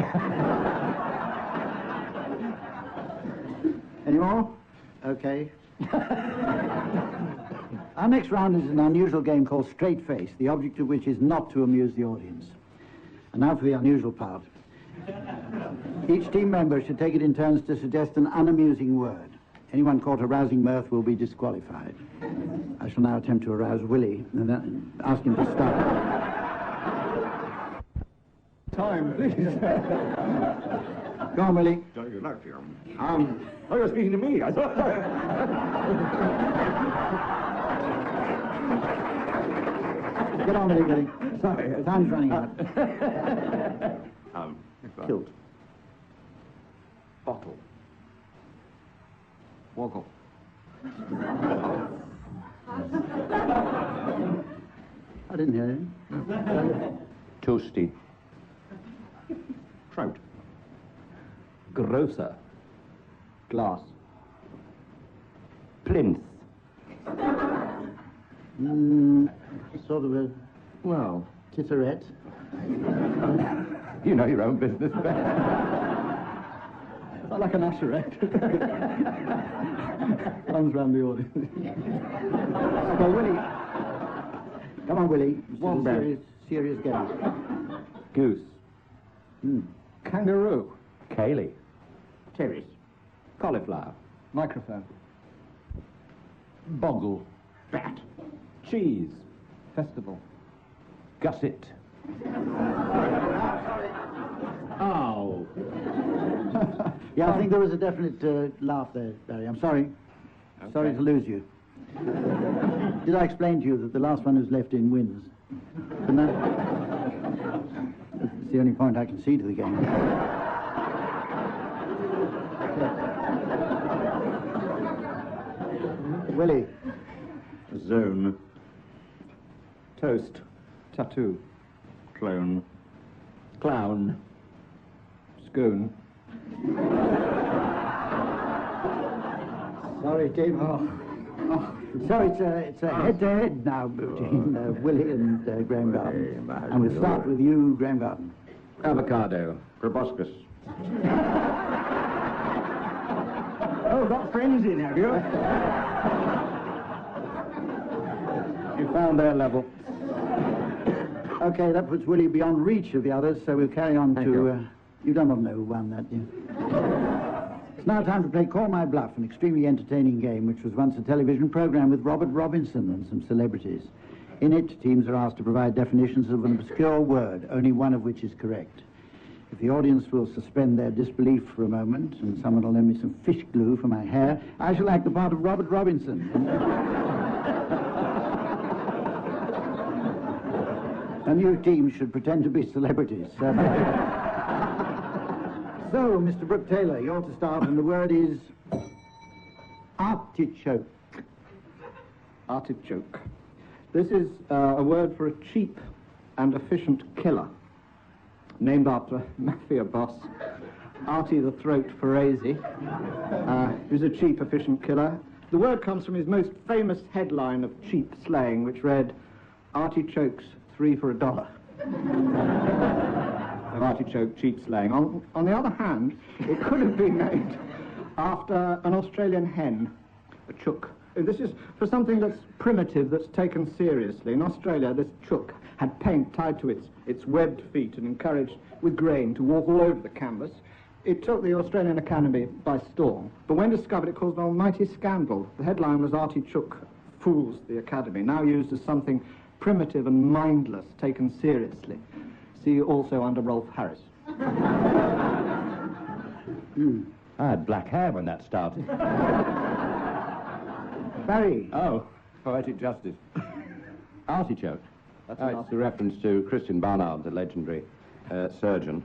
Any more? Okay. Our next round is an unusual game called Straight Face, the object of which is not to amuse the audience. And now for the unusual part. Each team member should take it in turns to suggest an unamusing word. Anyone caught arousing mirth will be disqualified. I shall now attempt to arouse Willie and then ask him to start. Time, please. Go on, Willie. Don't you like you? Oh, you're speaking to me, I thought. Get on with it, Willie. Sorry. Time's running out. Kilt. Bottle. Woggle. I didn't hear you. Toasty. Trout. Grocer. Glass. Plinth. Sort of a, Well, titterette. you know your own business best. Is that like an usherette? Comes round the audience. Okay, Willie. Come on, Willie. This is a Wombat. serious game. Goose. Kangaroo. Kaylee. Terrace. Cauliflower. Microphone. Boggle. Bat. Cheese. Festival. Gusset. Ow. Yeah, I think there was a definite laugh there, Barry. I'm sorry. Okay. Sorry to lose you. Did I explain to you that the last one who's left in wins? Didn't I? That's the only point I can see to the game. Willie. Zone. Toast. Tattoo. Clone. Clown. Scone. Sorry, Tim. Sorry, it's a head-to-head now between Willie and Graeme Garden. And we'll start with you, Graeme Garden. Avocado. Proboscis. Oh, got friends in, have you? You found their level. Okay, that puts Willie beyond reach of the others, so we'll carry on to... you don't want to know who won that, do you? It's now time to play Call My Bluff, an extremely entertaining game which was once a television program with Robert Robinson and some celebrities. In it, teams are asked to provide definitions of an obscure word, only one of which is correct. If the audience will suspend their disbelief for a moment, and someone will lend me some fish glue for my hair, I shall act the part of Robert Robinson. A new team should pretend to be celebrities. So, Mr. Brooke-Taylor, you're to start, and the word is artichoke. Artichoke. This is a word for a cheap and efficient killer, named after mafia boss Artie the Throat Ferrasi, who's a cheap, efficient killer. The word comes from his most famous headline of cheap slang, which read, "Artichokes, 3 for $1. Of artichoke cheap slang. On the other hand, it could have been named after an Australian hen, a chook. This is for something that's primitive, that's taken seriously. In Australia, this chook had paint tied to its webbed feet and encouraged with grain to walk all over the canvas. It took the Australian Academy by storm, but when discovered, it caused an almighty scandal. The headline was "Artichoke Fools the Academy," now used as something primitive and mindless, taken seriously. See also under Rolf Harris. I had black hair when that started. Barry. Oh. Poetic justice. Artichoke. It's a reference to Christian Barnard, the legendary surgeon,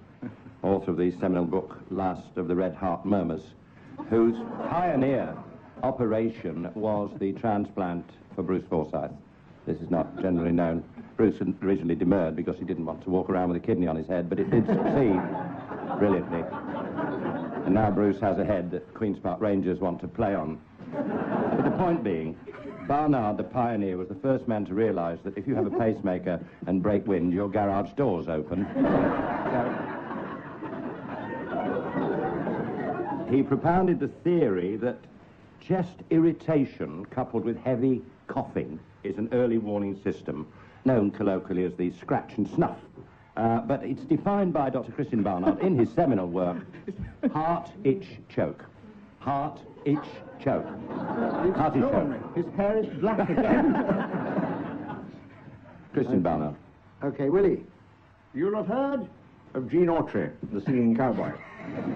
author of the seminal book Last of the Red Heart Murmurs, whose pioneer operation was the transplant for Bruce Forsyth. This is not generally known. Bruce originally demurred because he didn't want to walk around with a kidney on his head, but it did succeed brilliantly. And now Bruce has a head that Queen's Park Rangers want to play on. But the point being, Barnard, the pioneer, was the first man to realise that if you have a pacemaker and break wind, your garage door's open. He propounded the theory that chest irritation coupled with heavy coughing is an early warning system, known colloquially as the scratch and snuff. But it's defined by Dr. Christian Barnard in his seminal work, heart, itch, choke. Heart, itch, choke. Hearty choke. His hair is black again. Christian Barnard. Okay, Willie, you'll have heard of Gene Autry, the singing cowboy.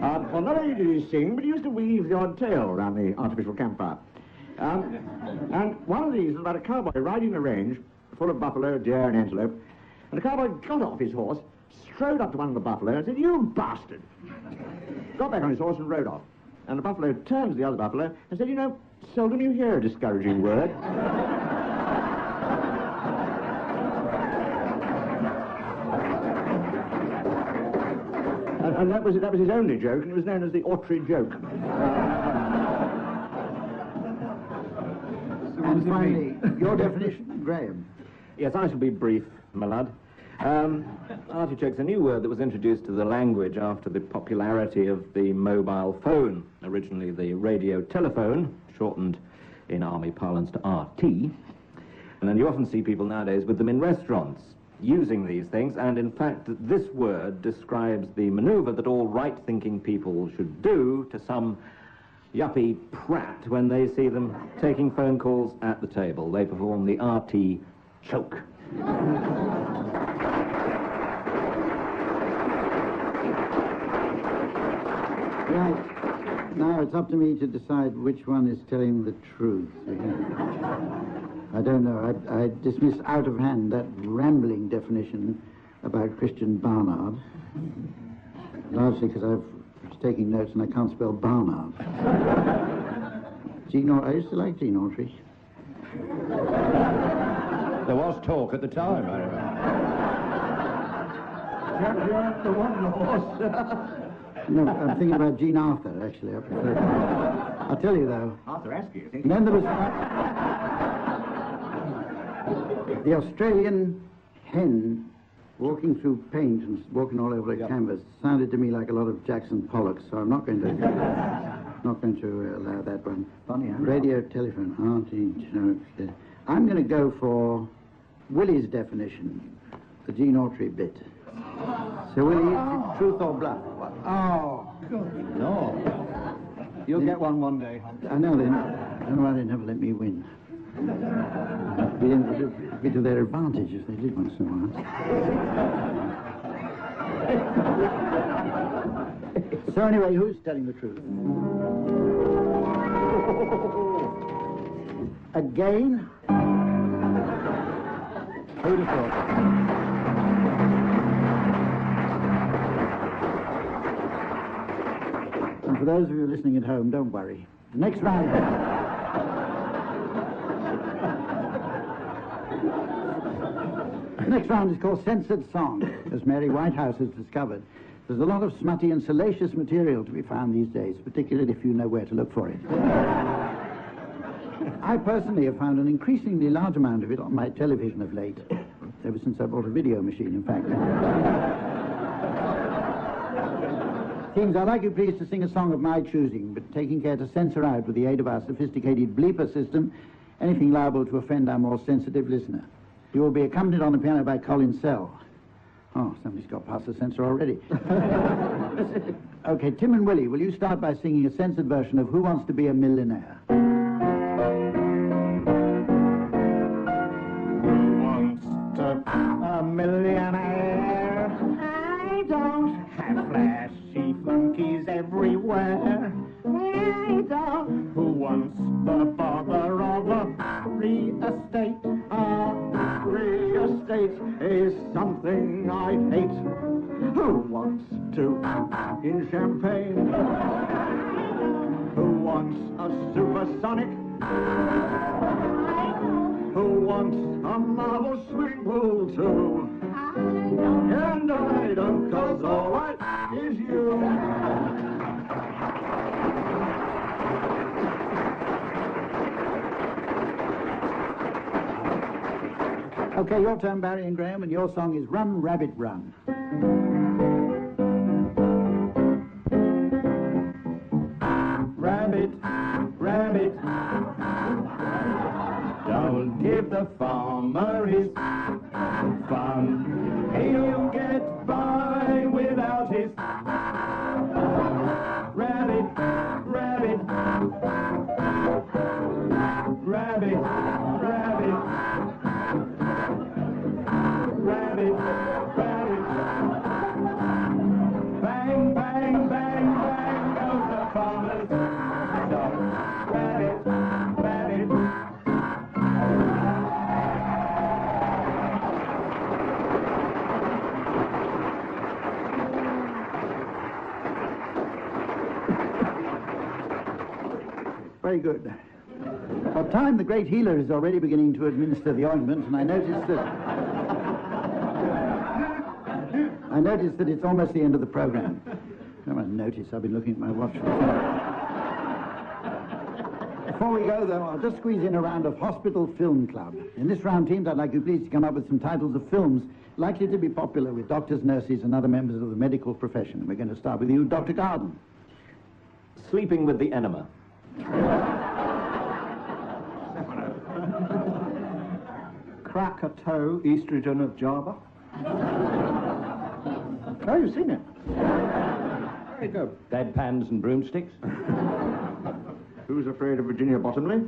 Well, not only did he sing, but he used to weave the odd tale around the artificial campfire. And one of these was about a cowboy riding a range full of buffalo, deer, and antelope. And the cowboy got off his horse, strode up to one of the buffalo and said, "You bastard!" Got back on his horse and rode off. And the buffalo turned to the other buffalo and said, "You know, seldom you hear a discouraging word." and that was his only joke, and it was known as the Autry joke. And finally, your definition, Graeme. Yes, I shall be brief, my lad. Artichoke's a new word that was introduced to the language after the popularity of the mobile phone, originally the radio telephone, shortened in army parlance to RT. And then you often see people nowadays with them in restaurants using these things, and in fact this word describes the maneuver that all right-thinking people should do to some yuppie prat when they see them taking phone calls at the table. They perform the RT choke. Right. Now it's up to me to decide which one is telling the truth. I don't know. I dismiss out of hand that rambling definition about Christian Barnard, largely because I was taking notes and I can't spell Barnard. I used to like Gene Autry. There was talk at the time, I remember. You're the one horse. No, I'm thinking about Jean Arthur, actually. I prefer that. I'll tell you, though. Arthur Askew, I think. And then there was the Australian hen walking through paint and walking all over a canvas. Sounded to me like a lot of Jackson Pollock, so I'm not going to allow that one. Funny, huh? Radio, telephone, artichoke. I'm going to go for Willie's definition, the Gene Autry bit. So, Willie, truth or bluff? Oh, good. No. You'll get one day, Humphrey. I know, I don't know why they never let me win. It'd be to their advantage if they did once in a while. So anyway, who's telling the truth? Again? Who'd have thought? And for those of you listening at home, don't worry. The next round... The next round is called Censored Song. As Mary Whitehouse has discovered, there's a lot of smutty and salacious material to be found these days, particularly if you know where to look for it. I personally have found an increasingly large amount of it on my television of late, ever since I bought a video machine, in fact. Kings, I'd like you please to sing a song of my choosing, but taking care to censor out, with the aid of our sophisticated bleeper system, anything liable to offend our more sensitive listener. You will be accompanied on the piano by Colin Sell. Oh, somebody's got past the censor already. Okay, Tim and Willie, will you start by singing a censored version of Who Wants to Be a Millionaire? Who wants to be a millionaire? I don't have flashy flunkies everywhere. I don't. Who wants the bother of a free in champagne? Who wants a supersonic? Who wants a marble swimming pool too? And I don't, 'cause all I is you. Okay, your turn, Barry and Graeme, and your song is Run, Rabbit, Run. Rabbit, rabbit, don't give the farmer his fun. He'll get by without his rabbit, rabbit, rabbit, rabbit, rabbit, rabbit. Bang, bang, bang, bang goes the farmer's dog. Rabbit, rabbit. Very good. Well, time the great healer is already beginning to administer the ointment, and I noticed that it's almost the end of the program. No one noticed. I've been looking at my watch. Before we go, though, I'll just squeeze in a round of Hospital Film Club. In this round, teams, I'd like you please to come up with some titles of films likely to be popular with doctors, nurses, and other members of the medical profession. We're going to start with you, Dr. Garden. Sleeping with the enema. Krakatoa, estrogen of Java. Oh, you've seen it. Very good. Bedpans and broomsticks. Who's afraid of Virginia Bottomley?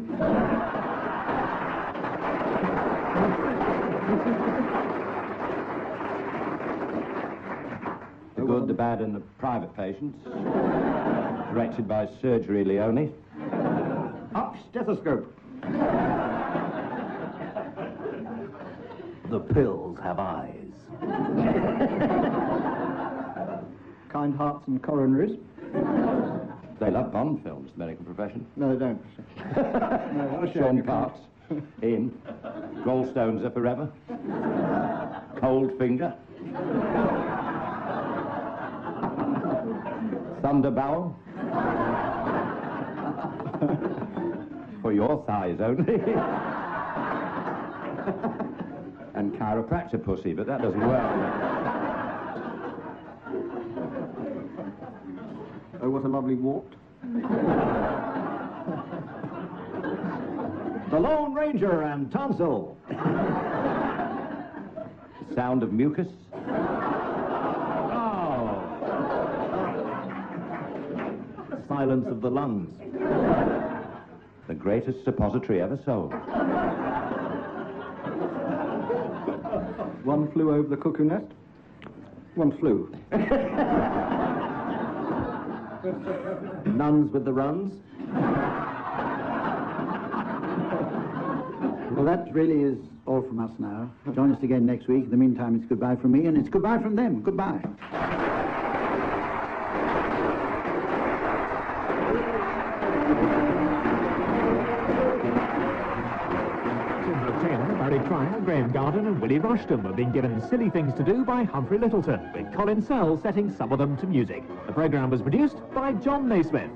The Good, the Bad, and the Private Patients. Directed by Surgery Leone. Up stethoscope. The pills have eyes. Kind hearts and coronaries. They love Bond films, the medical profession. No, they don't. No, Sean Parks, in. Gallstones are forever. Cold finger. Thunder barrel. For your thighs only. And chiropractor pussy, but that doesn't work. Oh, what a lovely walk. The Lone Ranger and Tonsil. Sound of mucus. Oh. Silence of the lungs. The greatest suppository ever sold. One flew over the cuckoo nest. One flew. Nuns with the runs. Well, that really is all from us now. Join us again next week. In the meantime, it's goodbye from me, and it's goodbye from them. Goodbye. Brooke-Taylor, Barry Cryer, Graeme Garden and Willie Rushton were being given silly things to do by Humphrey Lyttelton, with Colin Sell setting some of them to music. The programme was produced by John Naismith.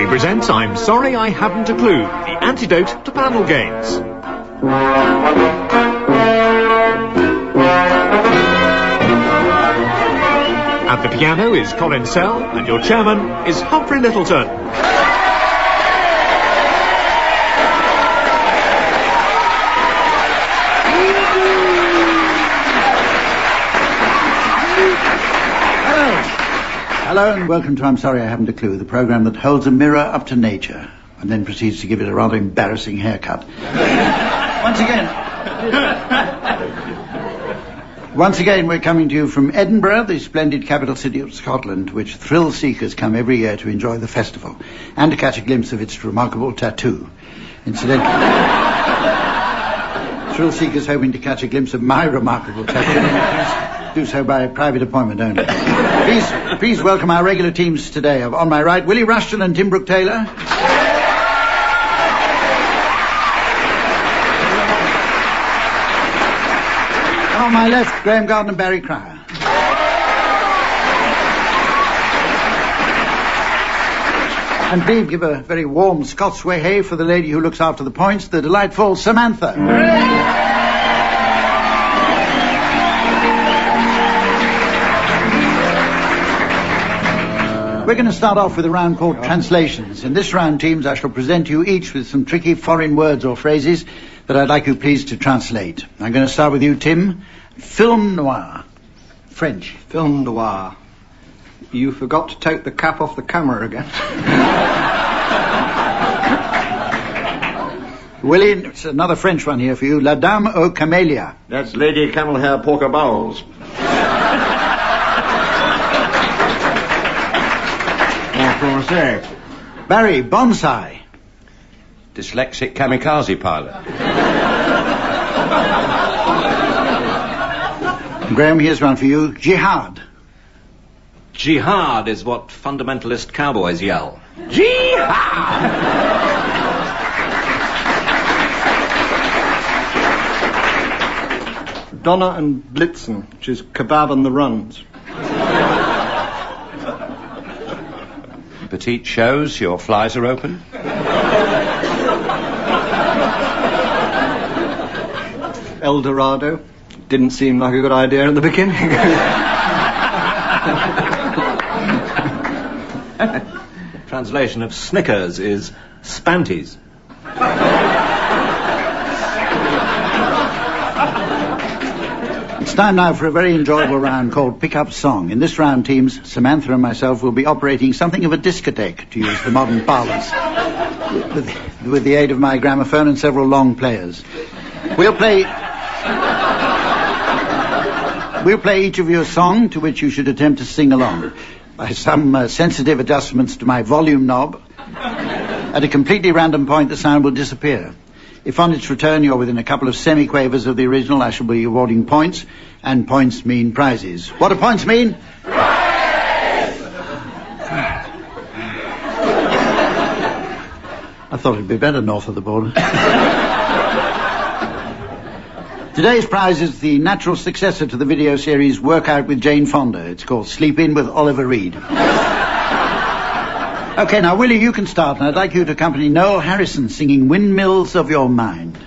Presents I'm Sorry I Haven't a Clue, the antidote to panel games. At the piano is Colin Sell, and your chairman is Humphrey Lyttelton. Hello and welcome to I'm Sorry I Haven't a Clue, the programme that holds a mirror up to nature. and then proceeds to give it a rather embarrassing haircut. Once again, we're coming to you from Edinburgh, the splendid capital city of Scotland, which thrill seekers come every year to enjoy the festival and to catch a glimpse of its remarkable tattoo. Incidentally, thrill seekers hoping to catch a glimpse of my remarkable tattoo do so by private appointment only. Please welcome our regular teams today. On my right, Willie Rushton and Tim Brooke-Taylor. On my left, Graeme Garden and Barry Cryer. And please give a very warm Scots way hey for the lady who looks after the points, the delightful Samantha. We're going to start off with a round called Translations. In this round, teams, I shall present you each with some tricky foreign words or phrases that I'd like you please to translate. I'm going to start with you, Tim. Film noir. French. Film noir. You forgot to take the cap off the camera again. Willie, it's another French one here for you. La Dame aux Camélias. That's Lady Camel Hair Porker Bowles. Barry, bonsai. Dyslexic kamikaze pilot. Graeme, here's one for you. Jihad. Jihad is what fundamentalist cowboys yell. Jihad! Donner and Blitzen, which is kebab and the runs. Petite shows, your flies are open. El Dorado. Didn't seem like a good idea in the beginning. Translation of Snickers is Spanties. It's time now for a very enjoyable round called Pick Up Song. In this round, teams, Samantha and myself will be operating something of a discotheque, to use the modern parlance, with the aid of my gramophone and several long players. We'll play each of you a song to which you should attempt to sing along. By some sensitive adjustments to my volume knob, at a completely random point the sound will disappear. If on its return you're within a couple of semi-quavers of the original, I shall be awarding points, and points mean prizes. What do points mean? Prizes! I thought it'd be better north of the border. Today's prize is the natural successor to the video series Work Out with Jane Fonda. It's called Sleep In with Oliver Reed. Okay, now, Willie, you can start, and I'd like you to accompany Noel Harrison singing Windmills of Your Mind.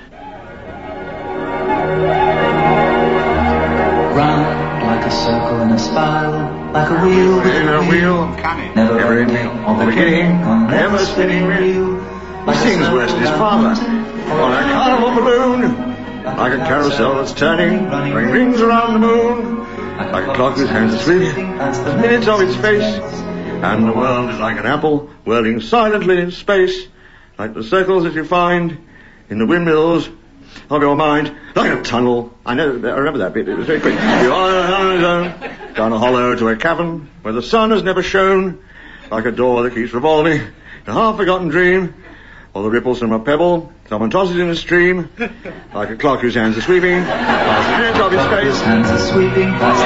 Round like a circle in a spiral, like a wheel within a wheel, never ending of the beginning, never spinning reel. He sings worse than his father. On a carnival balloon. Like a carousel that's turning, running rings around the moon. Like a clock whose hands are sweeping the minutes of its face. And the world is like an apple whirling silently in space. Like the circles that you find in the windmills of your mind. Like a tunnel. I remember that bit, it was very quick. You are down a hollow to a cavern where the sun has never shone. Like a door that keeps revolving in a half-forgotten dream. Or the ripples from a pebble, someone tosses in a stream, like a clock whose hands are sweeping, past the minutes of his face. Hands are sweeping past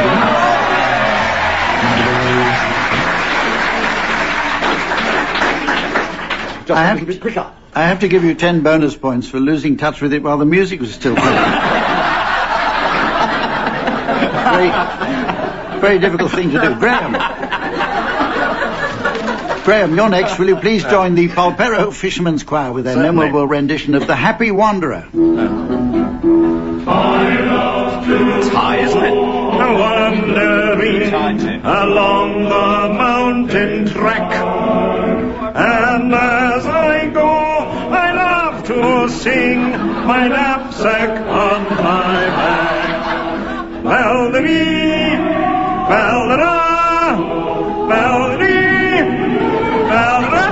the I have to give you 10 bonus points for losing touch with it while the music was still playing. Very difficult thing to do. Graeme, you're next. Will you please join the Polperro Fishermen's Choir with their memorable rendition of The Happy Wanderer? It's high, isn't it? Wandering along the mountain track, and as I go, I love to sing my knapsack on my back. Val-de-dee, val-de-da, val-de-dee, val-de-da,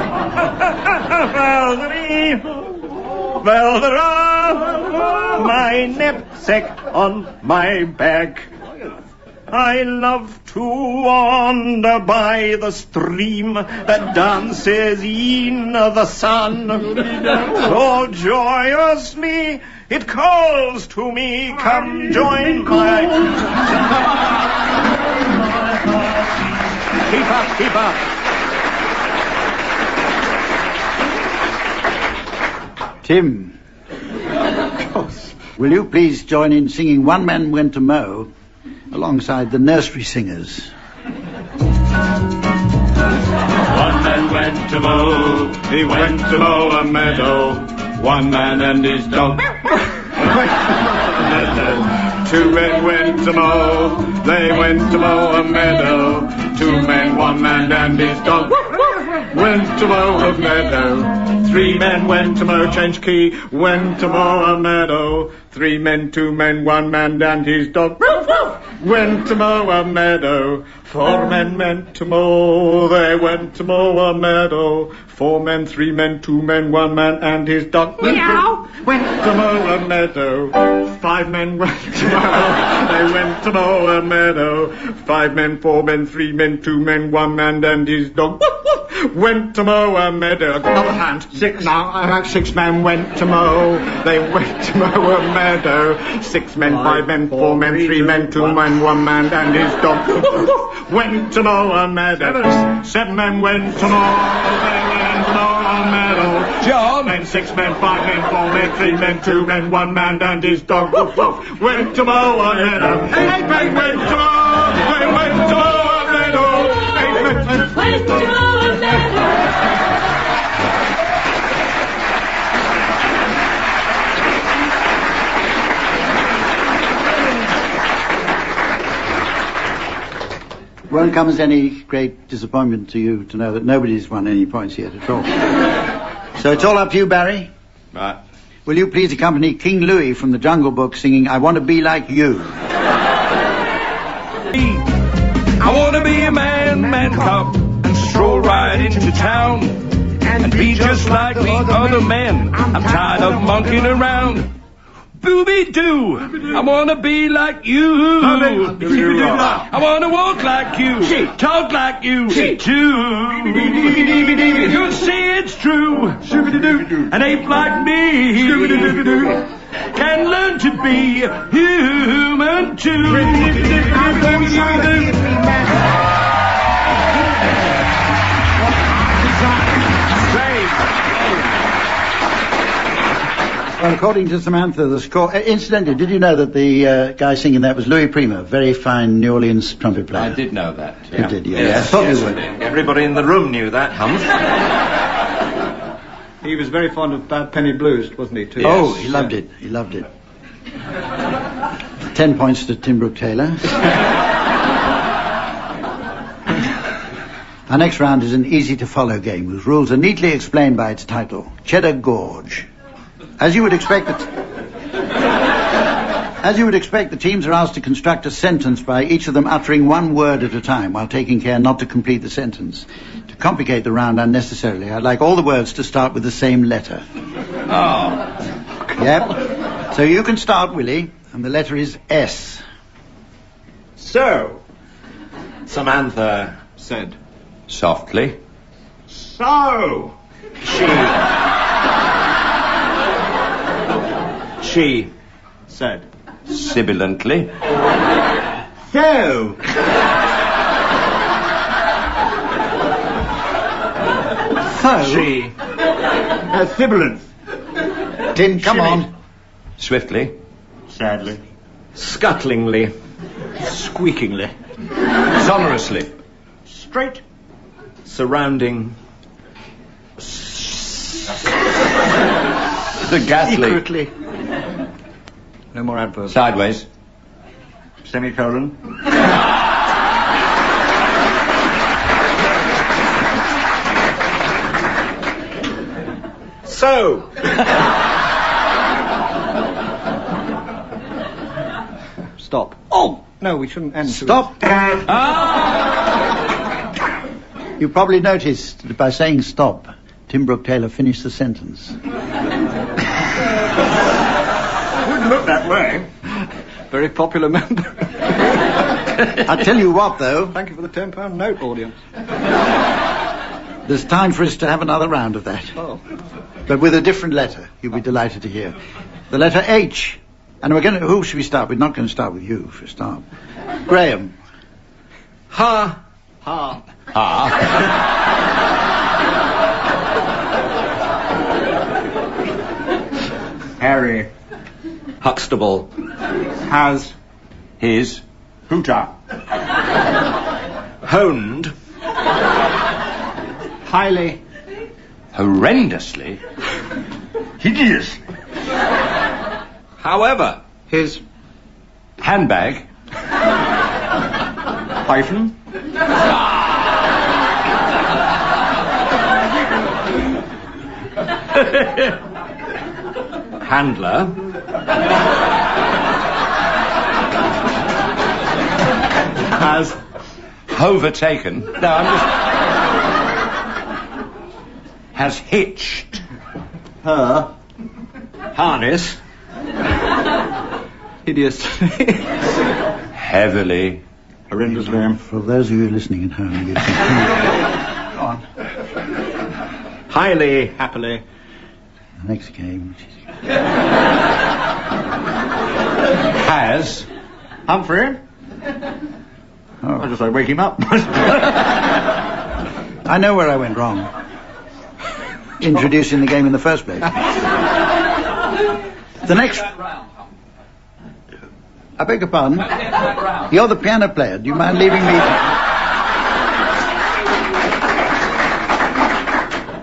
val-de-da. me. Well, there are my knapsack on my back. I love to wander by the stream that dances in the sun. So joyously it calls to me, come join my... Keep up, keep up. Tim, will you please join in singing One Man Went to Mow alongside the nursery singers? One man went to mow, he went to mow a meadow. One man and his dog. Two men went to mow, they went to mow a meadow. Two men, one man and his dog went to mow a meadow. Three men went to mow, change key, went to mow a meadow. Three men, two men, one man and his dog went to mow a meadow. Four men went to mow, they went to mow a meadow. Four men, three men, two men, one man and his dog went to mow a meadow. Five men went to mow, they went to mow a meadow. Five men, four men, three men, two men, one man and his dog went to mow a meadow. Another hand. Six now. 6 men went to mow. They went to mow a meadow. 6 men, 5 men, 4 men, 3 men, 2 men, 1 man and his dog went to mow a meadow. 7 men went to mow. They went to mow a meadow. John. 6 men, 5 men, 4 men, 3 men, 2 men, 1 man and his dog went to mow a meadow. 8 men went to mow. They went to mow a meadow. 8 men went to mow a meadow. Won't come as any great disappointment to you to know that nobody's won any points yet at all. So it's all up to you, Barry. Right. Will you please accompany King Louis from the Jungle Book singing I Want to Be Like You? I want to be a man cub, and stroll right into town, and be just like the other men. I'm tired of monkeying around. Booby-doo, I want to be like you. I want to walk like you, talk like you, too. You'll see it's true. An ape like me can learn to be human, too. Well, according to Samantha, the score... incidentally, did you know that the guy singing that was Louis Prima, very fine New Orleans trumpet player? I did know that. Yeah. You did, yeah. Yes, I thought yes, you would. Everybody in the room knew that, Humph. He was very fond of Bad Penny Blues, wasn't he, too? Yes. Oh, he loved it. He loved it. 10 points to Tim Brooke-Taylor. Our next round is an easy-to-follow game whose rules are neatly explained by its title, Cheddar Gorge. As you would expect, the teams are asked to construct a sentence by each of them uttering one word at a time while taking care not to complete the sentence. To complicate the round unnecessarily, I'd like all the words to start with the same letter. Oh. Yep. So you can start, Willie, and the letter is S. So, Samantha said. Softly. So, She said. Sibilantly. So. She. Sibilance. Tim, come on. Swiftly. Sadly. Scuttlingly. Squeakingly. Sonorously. Straight. Surrounding. The ghastly. Secretly. No more adverbs. Sideways. Semicolon. So. Stop. Oh! No, we shouldn't end. Stop. You probably noticed that by saying stop, Tim Brooke-Taylor finished the sentence. Wouldn't look that way. Very popular member. I tell you what, though. Thank you for the £10 note, audience. There's time for us to have another round of that. Oh. But with a different letter, you'll be delighted to hear. The letter H. And we're going to... Who should we start with? We're not going to start with you, for a start. Graeme. Ha. Harry Huxtable has his hooter. honed Highly. horrendously. Hideous. However, His handbag Hyphen. handler Has overtaken. No, I'm just. Has hitched her harness hideously. heavily. horrendously. For those of you listening at home, you can... Go on. Highly happily. The next game, which is... Has Humphrey. Oh. I just say wake him up. I know where I went wrong. Introducing the game in the first place. The next... I beg your pardon? You're the piano player. Do you mind leaving me...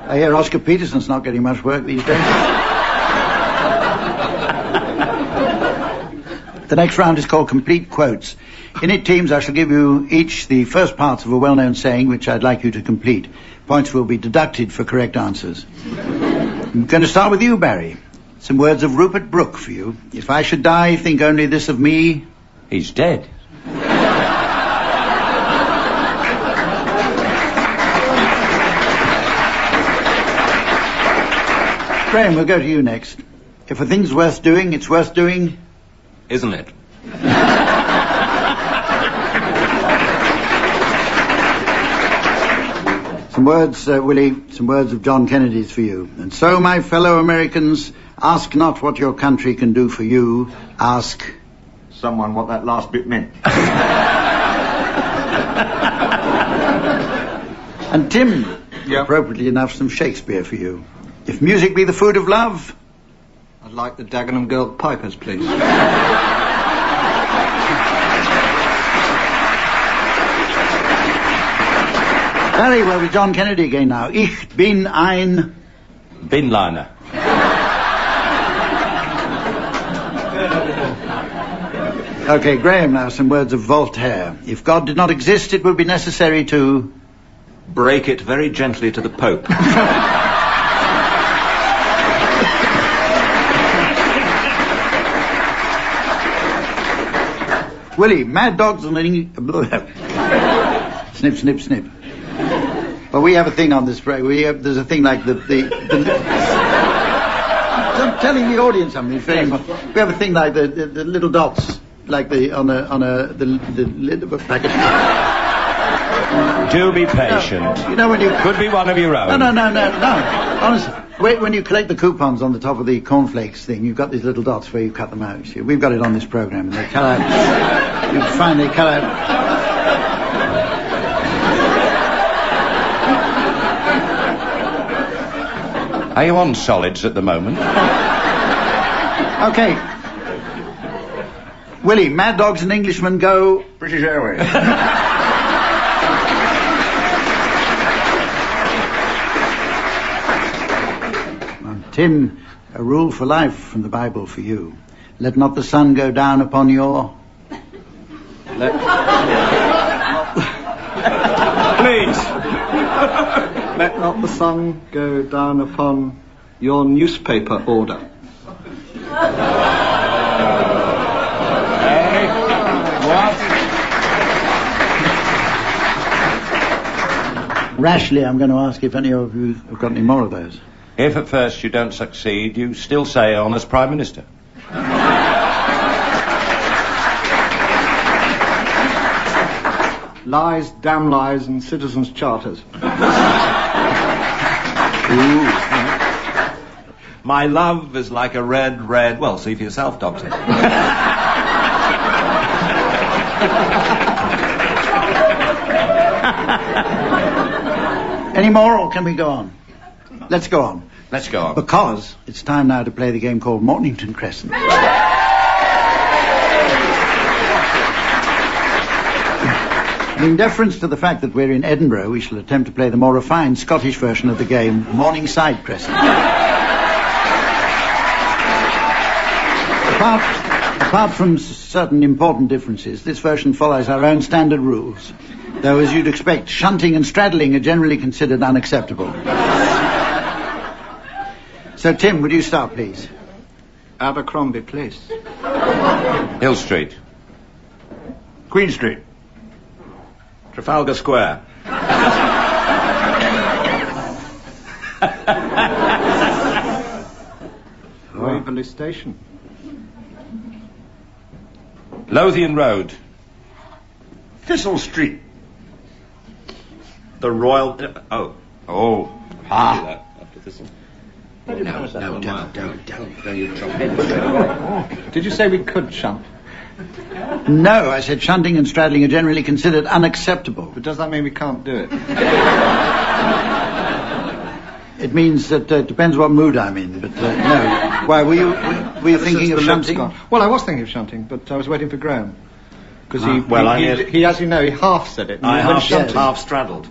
I hear Oscar Peterson's not getting much work these days. The next round is called Complete Quotes. In it, teams, I shall give you each the first parts of a well-known saying, which I'd like you to complete. Points will be deducted for correct answers. I'm going to start with you, Barry. Some words of Rupert Brooke for you. If I should die, think only this of me. he's dead. Graeme, we'll go to you next. If a thing's worth doing, it's worth doing... Isn't it? Some words, Willie, some words of John Kennedy's for you. And so, my fellow Americans, ask not what your country can do for you. Ask... someone what that last bit meant. And Tim, appropriately enough, some Shakespeare for you. If music be the food of love... I'd like the Dagenham Girl Pipers, please. Very well, with John Kennedy again now. Ich bin ein... Binliner. Okay, Graeme, now some words of Voltaire. If God did not exist, it would be necessary to... Break it very gently to the Pope. Willie, mad dogs and... snip, snip, snip. Well, we have a thing on this program. There's a thing like the I'm telling the audience something. It's very important. We have a thing like the little dots, like the lid of a packet. Do be patient. No, you know when you could be one of your own. No. Honestly, when you collect the coupons on the top of the cornflakes thing, you've got these little dots where you cut them out. See, we've got it on this program, and they cut out. You find they cut out. Are you on solids at the moment? Okay. Willie, Mad Dogs and Englishmen go... British Airways. Tim, a rule for life from the Bible for you. Let not the sun go down upon your... Please. Let not the sun go down upon your newspaper order. Rashly, I'm going to ask if any of you have got any more of those. If at first you don't succeed, you still say on as Prime Minister. Lies, damn lies, and citizens' charters. My love is like a red... Well, see for yourself, Doctor. Any more, or can we go on? Let's go on. Let's go on. Because it's time now to play the game called Mornington Crescent. In deference to the fact that we're in Edinburgh, we shall attempt to play the more refined Scottish version of the game, Morningside Crescent. Apart from certain important differences, this version follows our own standard rules. Though, as you'd expect, shunting and straddling are generally considered unacceptable. So, Tim, would you start, please? Abercrombie Place. Hill Street. Queen Street. Trafalgar Square. Waverley Station. Lothian Road. Thistle Street. The Royal... Oh. After Thistle. No, you drop in. Did you say we could shunt? No, I said shunting and straddling are generally considered unacceptable. But does that mean we can't do it? It means that it depends what mood I'm in, but no. Why, were you thinking of shunting? Well, I was thinking of shunting, but I was waiting for Graeme. Because he, as you know, he half said it. I half straddled.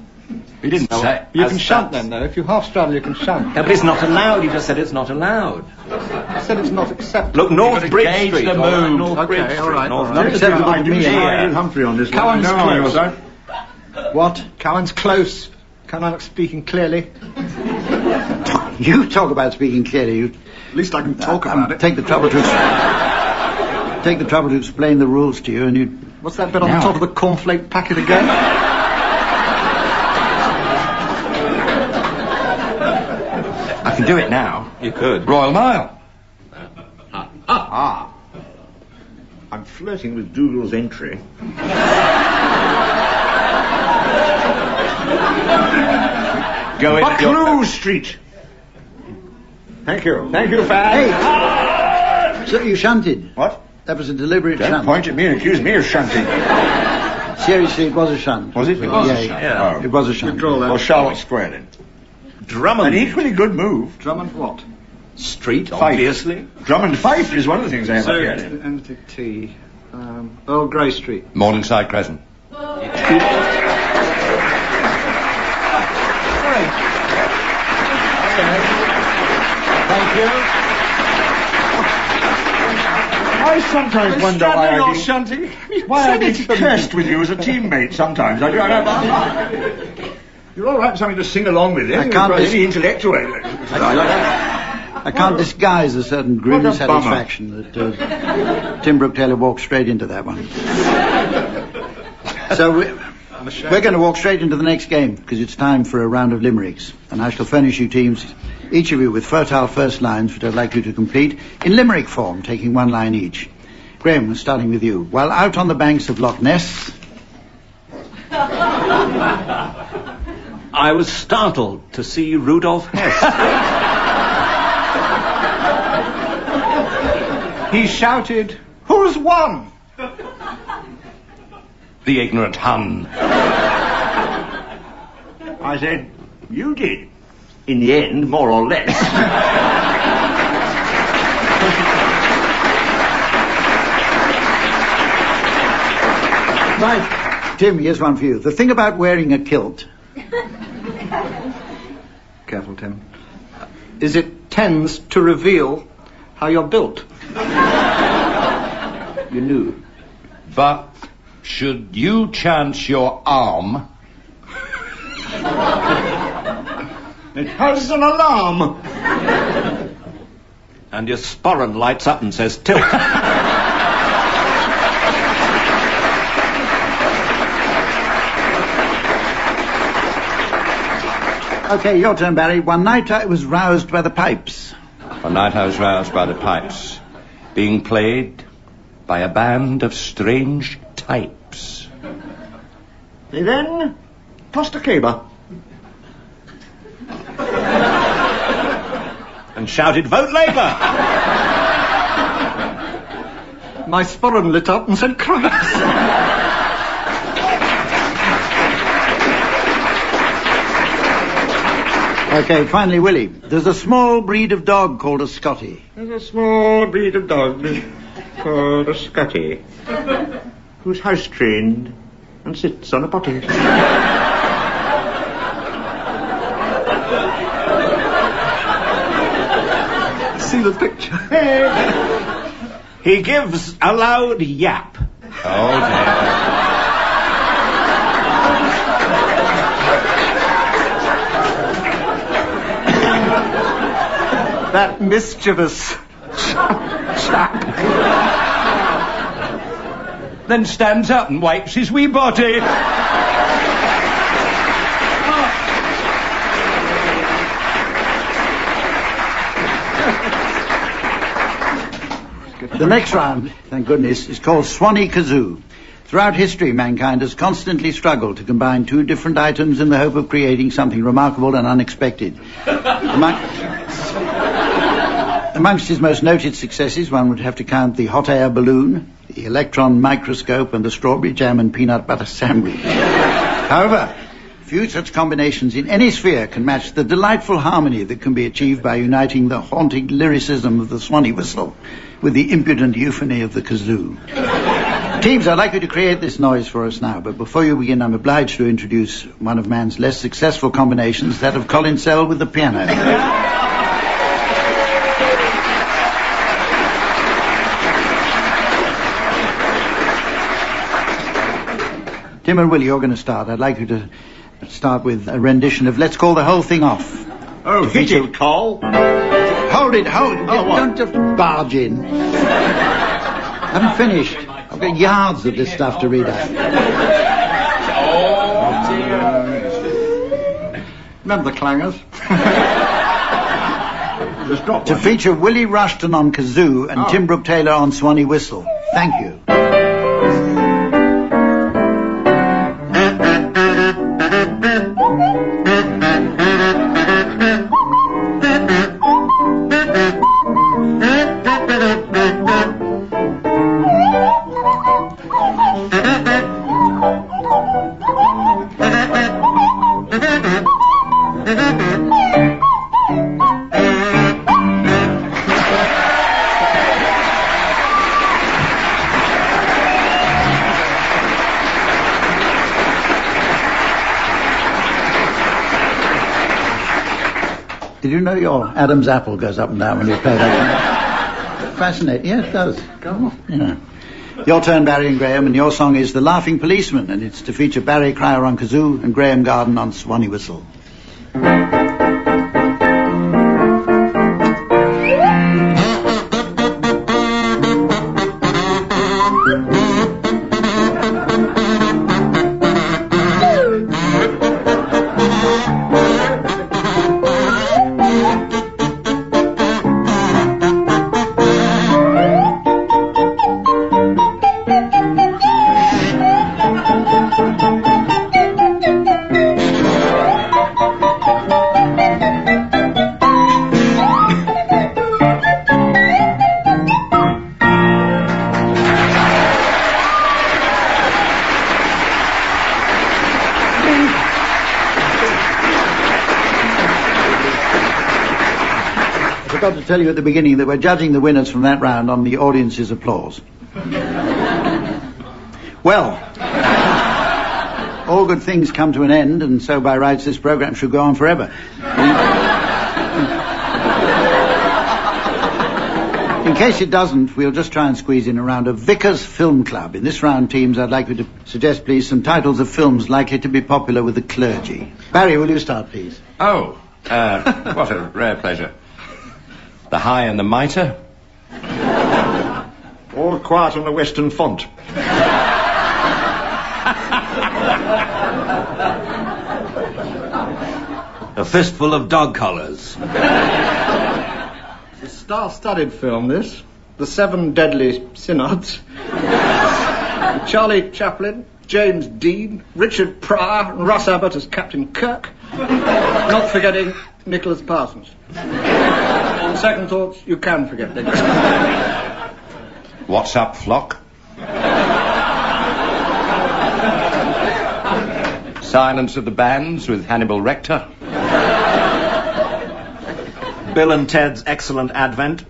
He didn't say. You can shunt then, though. If you half straddle, you can shunt. Yeah, but it's not allowed. You just said it's not allowed. I said it's not acceptable. Look, North Bridge Street. The mood. North Bridge Street. All right. Not acceptable to me. I do Humphrey on this one. Cowan's No, close. What? Cowan's close. Can I not speaking clearly? You talk about speaking clearly. At least I can talk about it. Take the trouble to explain the rules to you, and you. What's that bit on the top of the cornflake packet again? I can do it now. You could. Royal Mile. I'm flirting with Dougal's entry. Buccleuch Street. Thank you. Thank you, Fad. Hey! So you shunted? What? That was a deliberate Don't shunt. point at me and accuse me of shunting. Seriously, it was a shunt. Was it? It was a shunt. Yeah. It was a shunt. Well, Charlotte Square then. Drummond. An equally good move. Drummond what? Street, Fife. obviously. Drummond Fife is one of the things I have up here. Entity. Earl Grey Street. Morningside Crescent. Thank you. I sometimes wonder why or shunting? I'd be cursed with you as a teammate sometimes. I do. You're all right for something to sing along with. I can't any intellectual. I can't disguise a certain grim What a bummer. satisfaction that Tim Brooke-Taylor walked straight into that one. So we're going to walk straight into the next game because it's time for a round of limericks, and I shall furnish you teams, each of you with fertile first lines which I'd like you to complete in limerick form, taking one line each. Graeme, starting with you. While out on the banks of Loch Ness, I was startled to see Rudolf Hess. He shouted, "Who's won?" The ignorant Hun. I said, you did. In the end, more or less. right, Tim, here's one for you. The thing about wearing a kilt. Careful, Tim. Is it tends to reveal how you're built. You knew. But should you chance your arm, It has an alarm. And your sporran lights up and says tilt. OK, your turn, Barry. One night I was roused by the pipes. One night I was roused by the pipes, being played by a band of strange types. They then tossed a caber and shouted, "Vote Labour!" My sporran lit up and said, "Christ!" OK, finally, Willie. There's a small breed of dog called a Scottie. There's a small breed of dog called a Scottie, who's house-trained and sits on a potty. See the picture? He gives a loud yap. Oh, dear. That mischievous chap. Then stands up and wipes his wee body. The next round, thank goodness, is called Swanee Kazoo. Throughout history, mankind has constantly struggled to combine two different items in the hope of creating something remarkable and unexpected. Amongst his most noted successes, one would have to count the hot air balloon, the electron microscope, and the strawberry jam and peanut butter sandwich. However, few such combinations in any sphere can match the delightful harmony that can be achieved by uniting the haunting lyricism of the Swanee whistle with the impudent euphony of the kazoo. Teams, I'd like you to create this noise for us now, but before you begin, I'm obliged to introduce one of man's less successful combinations, that of Colin Sell with the piano. Tim and Willie, you're going to start. I'd like you to start with a rendition of Let's Call the Whole Thing Off. Oh, hit it, Cole. Hold it. Don't just barge in. I haven't finished. I've got yards of this stuff to read out. Remember the clangers? To feature Willie Rushton on kazoo and Tim Brooke-Taylor on Swanee whistle. Thank you. Did you know your Adam's apple goes up and down when you play that? Fascinating. Yeah, it does. Go on. Yeah. Your turn, Barry and Graeme, and your song is The Laughing Policeman, and it's to feature Barry Cryer on kazoo and Graeme Garden on Swanee whistle. I forgot to tell you at the beginning that we're judging the winners from that round on the audience's applause. Well, all good things come to an end, and so by rights this programme should go on forever. In case it doesn't, we'll just try and squeeze in a round of Vickers Film Club. In this round, teams, I'd like you to suggest, please, some titles of films likely to be popular with the clergy. Barry, will you start, please? Oh, what a rare pleasure. The High and the Mitre. All Quiet on the Western Front. The fistful of dog collars. It's a star-studded film, this. The Seven Deadly Synods. Charlie Chaplin, James Dean, Richard Pryor, and Russ Abbott as Captain Kirk. Not forgetting Nicholas Parsons. On second thoughts, you can forget Nicholas. What's up, flock? Silence of the Bands with Hannibal Rector. Bill and Ted's Excellent Advent.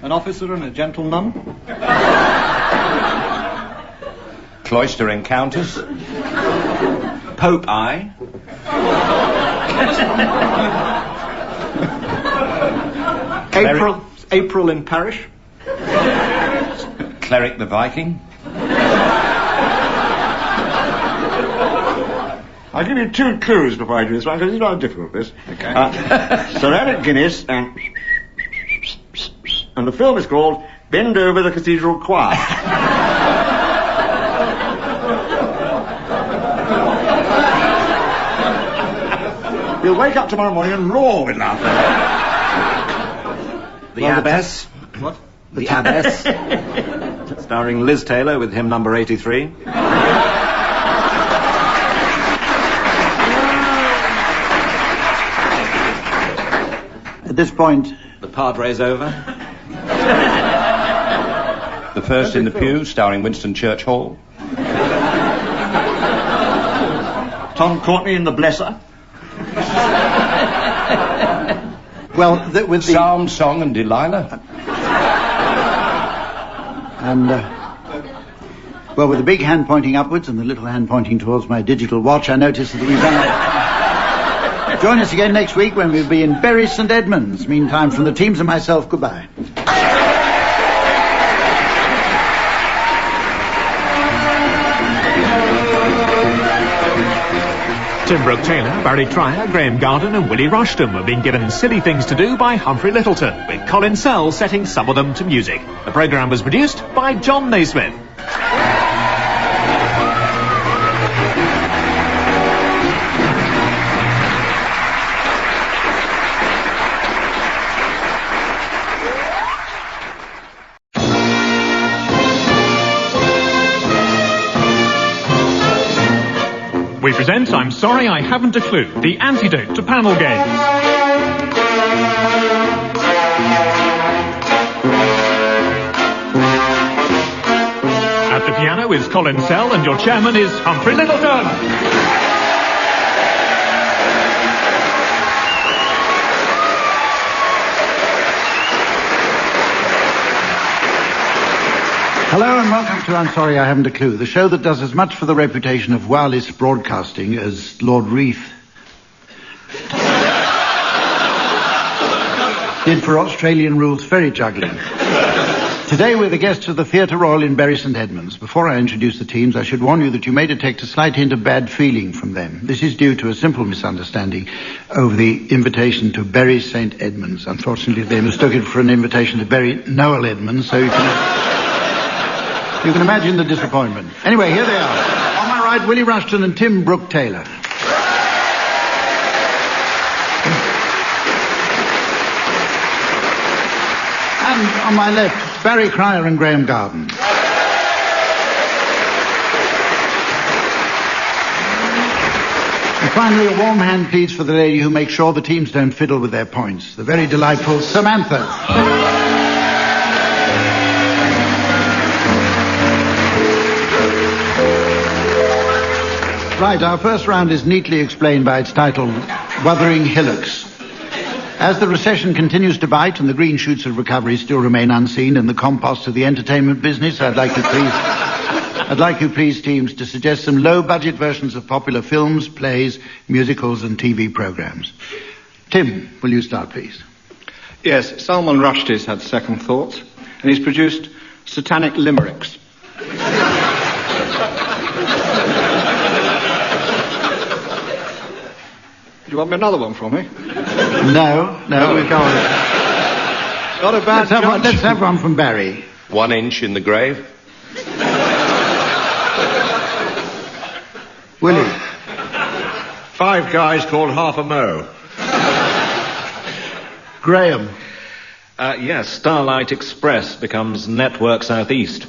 An officer and a gentleman. Cloister Encounters. Pope Eye. April in Parish. Cleric the Viking. I'll give you 2 clues before I do this one, because it's rather difficult, this. Okay. Sir Alec Guinness and the film is called Bend Over the Cathedral Choir. You'll wake up tomorrow morning and roar with laughter. The Abbess. What? The Abbess. Starring Liz Taylor with hymn number 83. At this point... The Padre's over. The First in the Pew, starring Winston Churchill. Tom Courtenay in The Blesser. Well, with the... Psalm, Song and Delilah. And, well, with the big hand pointing upwards and the little hand pointing towards my digital watch, I notice that we've done... Join us again next week when we'll be in Bury St Edmunds. Meantime, from the teams and myself, goodbye. Tim Brooke-Taylor, Barry Trier, Graeme Garden and Willie Rushton were being given silly things to do by Humphrey Lyttelton, with Colin Sell setting some of them to music. The programme was produced by John Naismith. We present I'm Sorry I Haven't a Clue, the antidote to panel games. At the piano is Colin Sell and your chairman is Humphrey Lyttelton. Hello and welcome to I'm Sorry I Haven't a Clue, the show that does as much for the reputation of wireless broadcasting as Lord Reith did for Australian rules ferry juggling. Today we're the guests of the Theatre Royal in Bury St Edmunds. Before I introduce the teams, I should warn you that you may detect a slight hint of bad feeling from them. This is due to a simple misunderstanding over the invitation to Bury St Edmunds. Unfortunately, they mistook it for an invitation to Bury Noel Edmonds, so you can imagine the disappointment. Anyway, here they are. On my right, Willie Rushton and Tim Brooke-Taylor. And on my left, Barry Cryer and Graeme Garden. And finally, a warm hand, please, for the lady who makes sure the teams don't fiddle with their points, the very delightful Samantha. Right, our first round is neatly explained by its title, Wuthering Hillocks. As the recession continues to bite and the green shoots of recovery still remain unseen in the compost of the entertainment business, I'd like you please, teams, to suggest some low-budget versions of popular films, plays, musicals and TV programs. Tim, will you start, please? Yes, Salman Rushdie's had second thoughts, and he's produced Satanic Limericks. Do you want me another one from me? No, we've got it. Not a bad judge. Let's have one from Barry. 1 inch in the grave. Willie. 5 guys called Half a Mo. Graeme. Yes, Starlight Express becomes Network Southeast.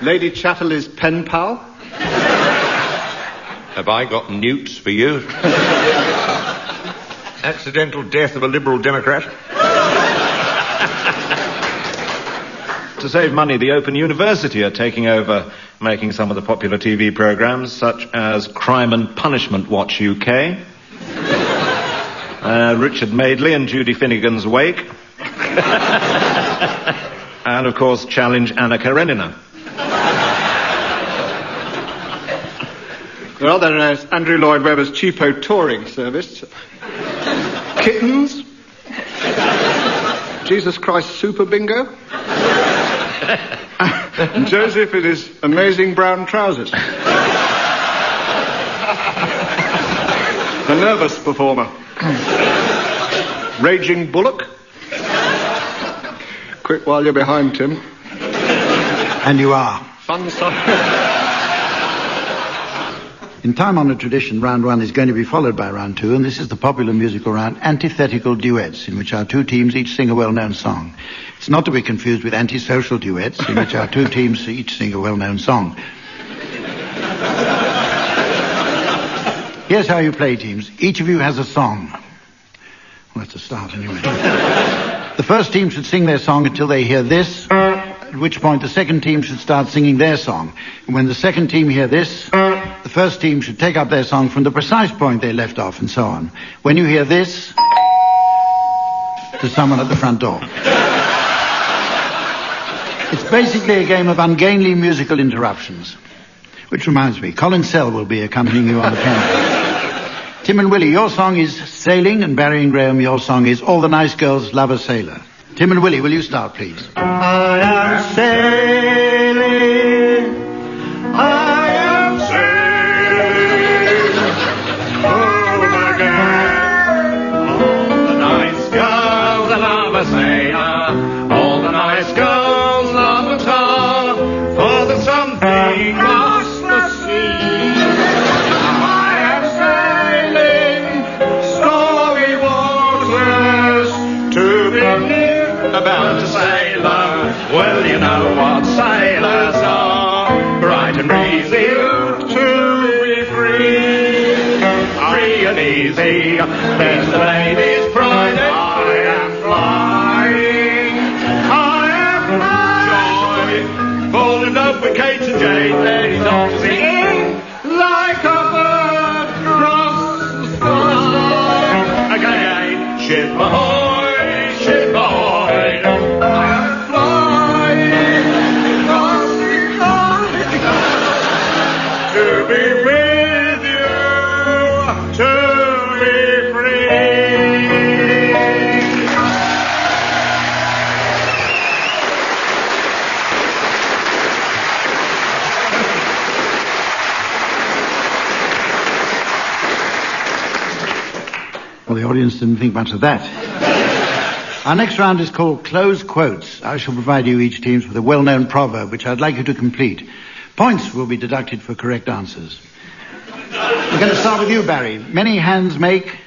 Lady Chatterley's pen pal. Have I got newts for you? Accidental death of a Liberal Democrat. To save money, the Open University are taking over, making some of the popular TV programmes, such as Crime and Punishment Watch UK, Richard Madeley and Judy Finnegan's Wake, and, of course, Challenge Anna Karenina. Well, there is Andrew Lloyd Webber's cheapo touring service. Kittens. Jesus Christ Super Bingo. And Joseph in his amazing brown trousers. The nervous performer. Raging Bullock. Quick while you're behind, Tim. And you are. Fun stuff. In time-honoured tradition, round 1 is going to be followed by round 2, and this is the popular musical round Antithetical Duets, in which our 2 teams each sing a well-known song. It's not to be confused with antisocial duets, in which our 2 teams each sing a well-known song. Here's how you play, teams. Each of you has a song. Well, that's a start, anyway. The first team should sing their song until they hear this, at which point the second team should start singing their song. And when the second team hear this, the first team should take up their song from the precise point they left off, and so on. When you hear this, there's someone at the front door. It's basically a game of ungainly musical interruptions. Which reminds me, Colin Sell will be accompanying you on the piano. Tim and Willie, your song is Sailing, and Barry and Graeme, your song is All the Nice Girls Love a Sailor. Tim and Willie, will you start, please? I am sailing, I am sailing, oh my God, all the nice girls love a sailor, all the nice girls love a tar, for there's something across the sea. I am sailing, stormy waters, to be near about a sailor. Well, you know what sailors are, bright and breezy, to be free, free and easy, there's the lady's pride. I am flying, I am joy, falling in love with Kate and Jane, ladies all singing like a bird across the sky. Again, ship ahoy, ship ahoy, I am flying across the sky to be with you, to be free. Well, the audience didn't think much of that. Our next round is called Close Quotes. I shall provide you each teams with a well-known proverb, which I'd like you to complete. Points will be deducted for correct answers. We're going to start with you, Barry. Many hands make...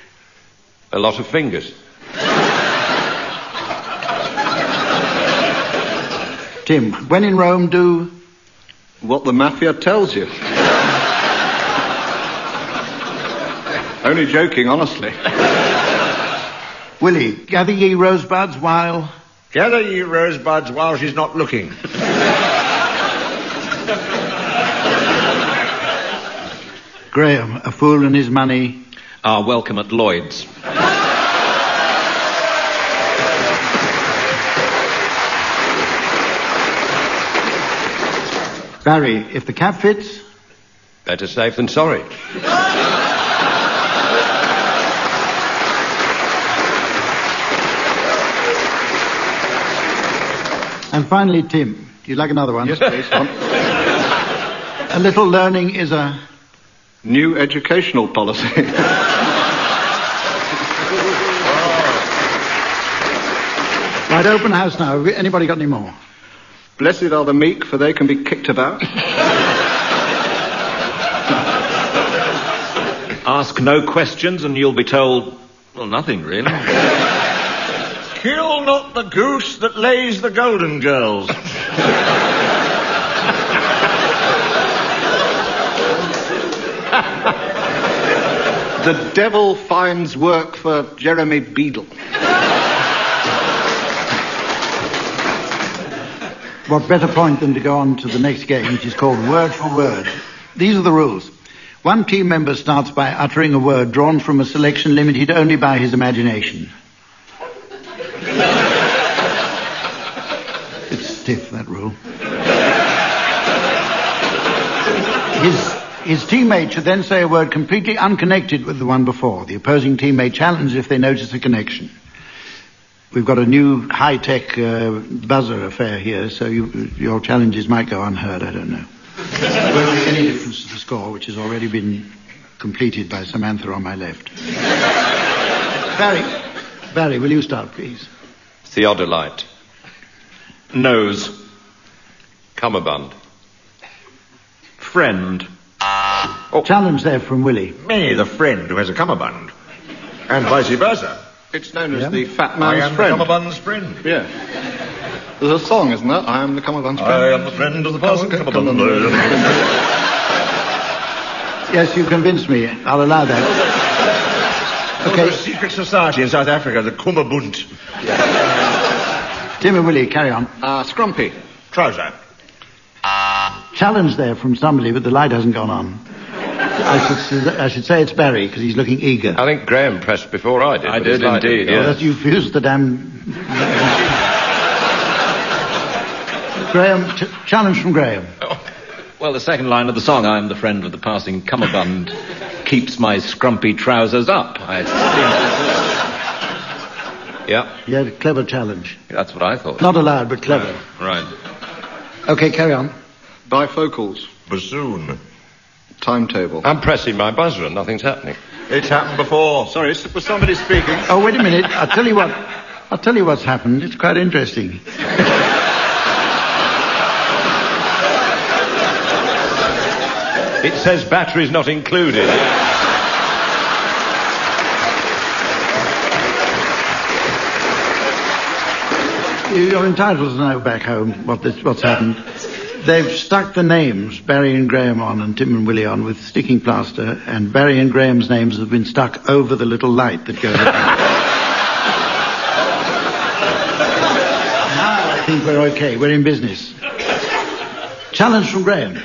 A lot of fingers. Tim, when in Rome, do... What the mafia tells you. Only joking, honestly. Willie, gather ye rosebuds while... Gather ye rosebuds while she's not looking. Graeme, a fool and his money... Are welcome at Lloyd's. Barry, if the cap fits... Better safe than sorry. And finally, Tim, do you like another one? Yes, please. A little learning is a... New educational policy. Right, open house now. Have anybody got any more? Blessed are the meek, for they can be kicked about. Ask no questions and you'll be told, well, nothing really. Kill not the goose that lays the golden girls. The devil finds work for Jeremy Beadle. What better point than to go on to the next game, which is called Word for Word. These are the rules. One team member starts by uttering a word drawn from a selection limited only by his imagination. It's stiff, that rule. His teammate should then say a word completely unconnected with the one before. The opposing team may challenge if they notice a connection. We've got a new high-tech buzzer affair here, so your challenges might go unheard, I don't know. Won't make any difference to the score, which has already been completed by Samantha on my left. Barry, will you start, please? Theodolite. Nose. Cummerbund. Friend. Challenge there from Willie. Me, the friend who has a cummerbund. And vice versa. It's known as the fat man's I am friend. the cummerbund's friend. Yeah. There's a song, isn't there? I am the cummerbund's friend. I am the friend of the passing cummerbund. Yes, you convinced me. I'll allow that. Okay. There's a secret society in South Africa, the Kummerbund. Tim and Willie, carry on. Scrumpy. Trouser. Challenge there from somebody, but the light hasn't gone on. I should say it's Barry, because he's looking eager. I think Graeme pressed before I did. I did indeed, yes. Well, you fused the damn... Graeme, challenge from Graeme. Well, the second line of the song, I am the friend of the passing cummerbund, keeps my scrumpy trousers up. Yeah. You had a clever challenge. That's what I thought. Not allowed, but clever. Right. Okay, carry on. Bifocals. Bassoon. Timetable. I'm pressing my buzzer and nothing's happening. It's happened before. Sorry, was somebody speaking? Oh, wait a minute. I'll tell you what's happened. It's quite interesting. It says batteries not included. You're entitled to know back home what's happened. They've stuck the names, Barry and Graeme on and Tim and Willie on, with sticking plaster, and Barry and Graeme's names have been stuck over the little light that goes up. Now I think we're okay. We're in business. Challenge from Graeme.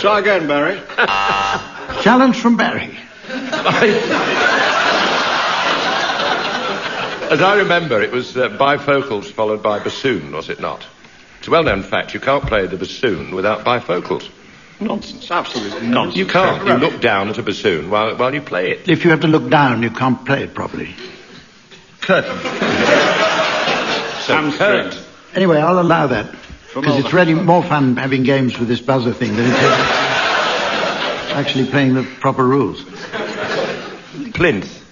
Try again, Barry. Challenge from Barry. As I remember, it was bifocals followed by bassoon, was it not? It's a well-known fact. You can't play the bassoon without bifocals. Nonsense. Absolutely nonsense. You can't. You look down at a bassoon while you play it. If you have to look down, you can't play it properly. Curtain. Curtain. Anyway, I'll allow that. Because it's really more fun having games with this buzzer thing than it is actually playing the proper rules. Plinth.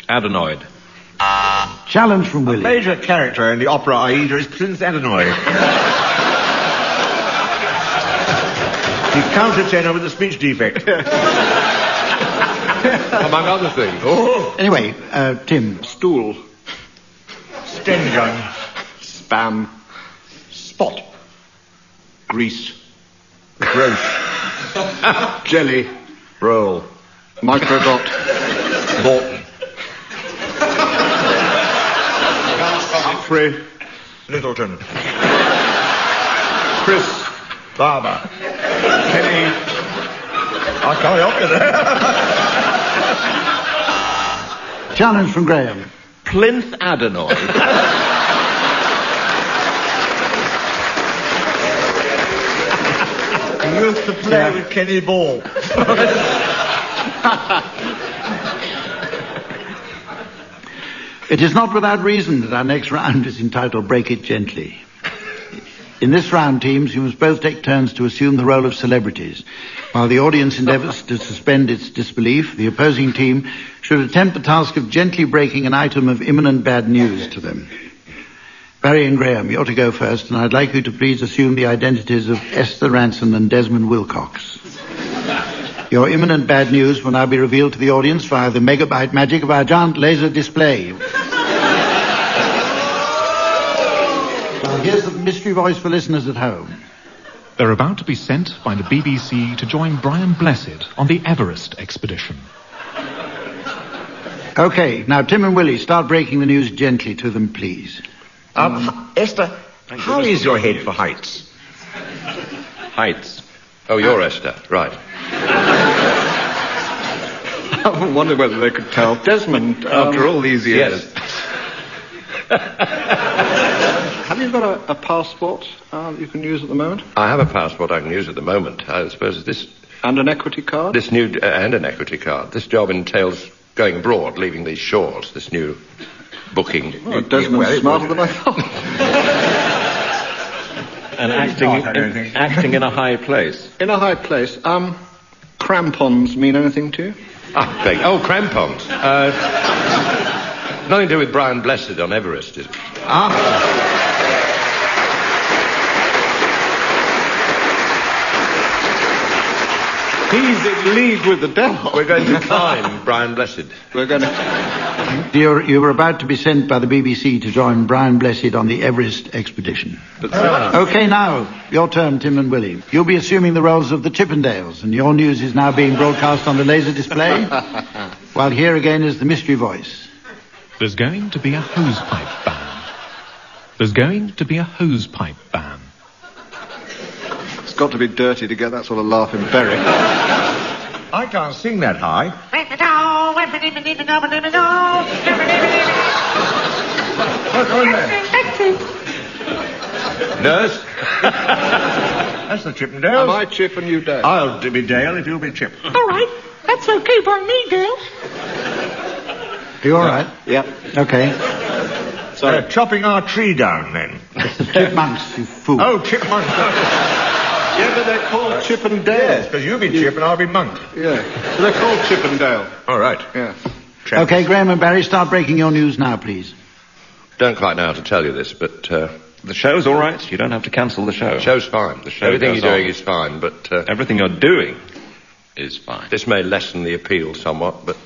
Adenoid. Challenge from Willie. A major character in the opera Aida is Prince Adenoid. He's countertenor with a speech defect. Among other things. Oh. Anyway, Tim. Stool. Sten gun. Spam. Spot. Grease. Gross. Jelly. Roll. Microdot. Bolton. Humphrey Lyttelton. Chris Barber. Kenny. I can't help you there. Challenge from Graeme. Plinth adenoid. He used to play with Kenny Ball. It is not without reason that our next round is entitled Break It Gently. In this round, teams, you must both take turns to assume the role of celebrities. While the audience endeavours to suspend its disbelief, the opposing team should attempt the task of gently breaking an item of imminent bad news to them. Barry and Graeme, you're to go first, and I'd like you to please assume the identities of Esther Ranson and Desmond Wilcox. Your imminent bad news will now be revealed to the audience via the megabyte magic of our giant laser display. Now, here's the mystery voice for listeners at home. They're about to be sent by the BBC to join Brian Blessed on the Everest expedition. Okay, now Tim and Willie, start breaking the news gently to them, please. Esther, how is your head for heights? Heights. Oh, you're Esther, right. I wonder whether they could tell Desmond after all these years. Yes. Have you got a passport you can use at the moment? I have a passport I can use at the moment. I suppose this... And an equity card? This new... and an equity card. This job entails going abroad, leaving these shores, this new booking. Oh, Desmond's smarter than I thought. And acting in a high place. In a high place. Crampons mean anything to you? Oh, crampons. Nothing to do with Brian Blessed on Everest, is it? He's in league with the devil. We're going to climb Brian Blessed. We're going to... You were about to be sent by the BBC to join Brian Blessed on the Everest expedition. Okay, now, your turn, Tim and Willie. You'll be assuming the roles of the Chippendales, and your news is now being broadcast on the laser display. While here again is the mystery voice. There's going to be a hosepipe ban. There's going to be a hosepipe ban. It's got to be dirty to get that sort of laugh in Berry. I can't sing that high. What's on there? Nurse? That's the Chippendales. Am I Chip and you Dale? I'll be Dale if you'll be Chip. All right. That's okay by me, Dale. You all right? Yep. Okay. So chopping our tree down, then. Chipmunks, you fool. Oh, chipmunks. Yeah, but they're called Chip and Dale. Yes, because you'll be Chip and I'll be Monk. Yeah. So they're called Chip and Dale. All right. Yeah. Okay, Graeme and Barry, start breaking your news now, please. Don't quite know how to tell you this, but... The show's all right. You don't have to cancel the show. The show's fine. Everything you're doing is fine, but... Everything you're doing is fine. This may lessen the appeal somewhat, but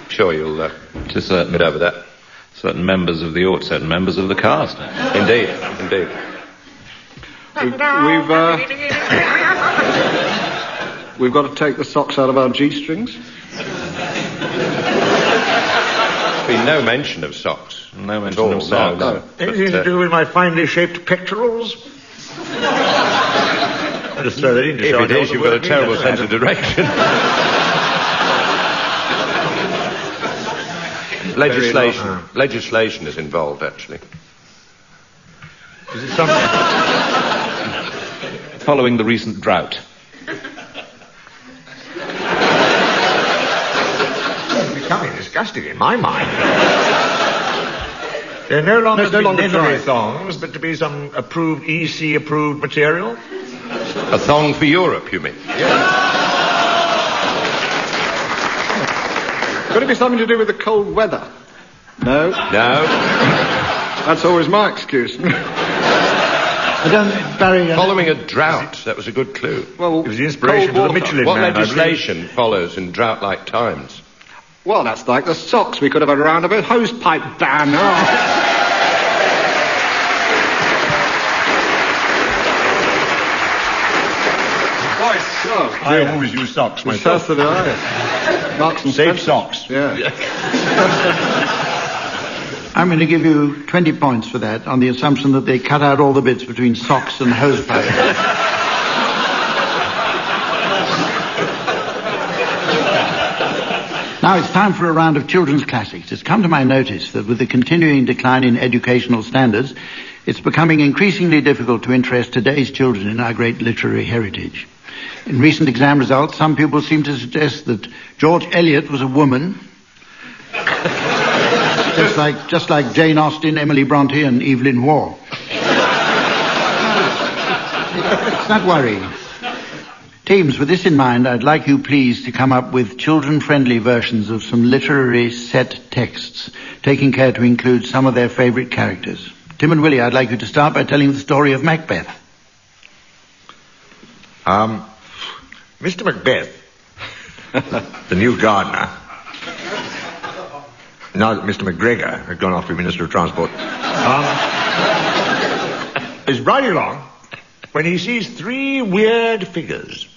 sure you'll to certain get over that. Certain members of the certain members of the cast. Indeed, indeed. We've got to take the socks out of our G-strings. There's been no mention of socks. No mention of socks. No. Anything to do with my finely shaped pectorals? Just throw that in. If it is, you've got a terrible sense of direction. Legislation is involved, actually. Is it something? Following the recent drought. It's becoming disgusting in my mind. They're no longer memory songs, but to be some approved, EC-approved material. A song for Europe, you mean? Could it be something to do with the cold weather? No. No. That's always my excuse. Barry... Following a drought, that was a good clue. Well, it was the inspiration to the Michelin What Man, legislation follows in drought-like times? Well, that's like the socks. We could have had a round of a hosepipe ban. I always use socks myself. So did I. Marks and Save Spencer. socks. Yeah. I'm going to give you 20 points for that on the assumption that they cut out all the bits between socks and hosepipe. Now it's time for a round of children's classics. It's come to my notice that with the continuing decline in educational standards, it's becoming increasingly difficult to interest today's children in our great literary heritage. In recent exam results, some pupils seem to suggest that George Eliot was a woman, just like Jane Austen, Emily Bronte, and Evelyn Waugh. It's not worrying. Teams, with this in mind, I'd like you please to come up with children-friendly versions of some literary set texts, taking care to include some of their favourite characters. Tim and Willie, I'd like you to start by telling the story of Macbeth. Mr. Macbeth, the new gardener, now that Mr. McGregor had gone off to be Minister of Transport, is riding along when he sees three weird figures.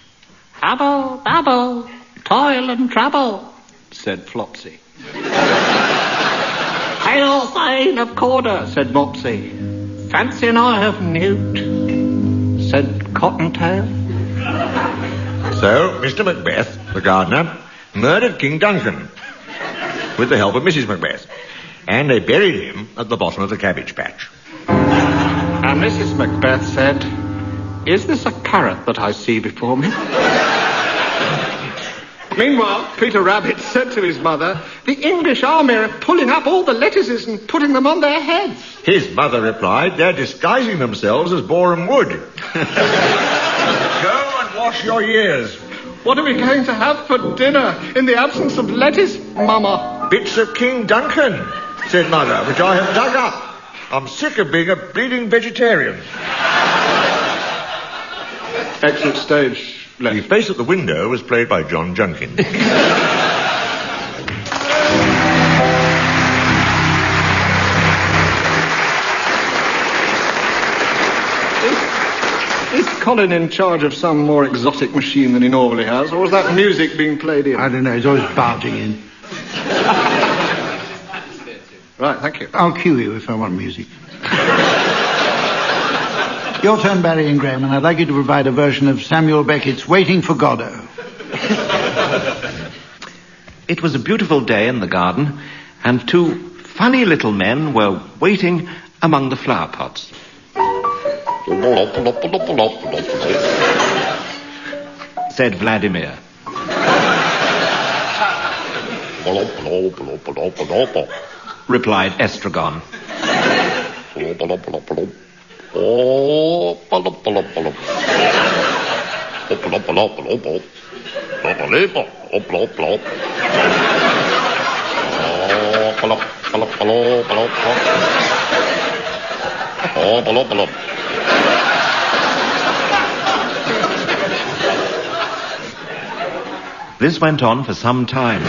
Hubble, bubble, toil and trouble, said Flopsy. Hail, Thane of Corder, said Mopsy. Fancy an eye of Newt, said Cottontail. So, Mr. Macbeth, the gardener, murdered King Duncan with the help of Mrs. Macbeth, and they buried him at the bottom of the cabbage patch. And Mrs. Macbeth said, "Is this a carrot that I see before me?" Meanwhile, Peter Rabbit said to his mother, "The English army are pulling up all the lettuces and putting them on their heads." His mother replied, "They're disguising themselves as Boreham Wood." Go and wash your ears. "What are we going to have for dinner in the absence of lettuce, Mama?" "Bits of King Duncan," said Mother, "which I have dug up. I'm sick of being a bleeding vegetarian." Exit stage left. The face at the window was played by John Junkin. Is Colin in charge of some more exotic machine than he normally has, or is that music being played in? I don't know, he's always barging in. Right, thank you. I'll cue you if I want music. Your turn, Barry and Graeme, and I'd like you to provide a version of Samuel Beckett's Waiting for Godot. It was a beautiful day in the garden, and two funny little men were waiting among the flower pots. Said Vladimir. Replied Estragon. This went on for some time.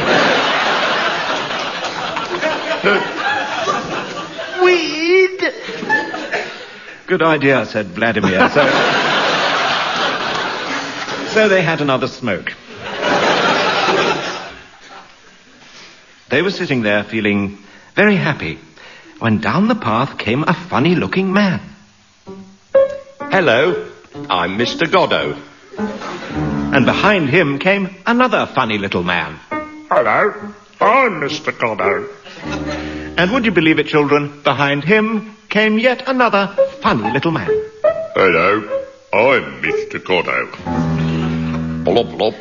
Weed! Good idea, said Vladimir. So they had another smoke. They were sitting there feeling very happy when down the path came a funny-looking man. Hello, I'm Mr. Godot. And behind him came another funny little man. Hello, I'm Mr. Godot. And would you believe it, children, behind him came yet another funny little man. Hello, I'm Mr. Godot. Blop, blop.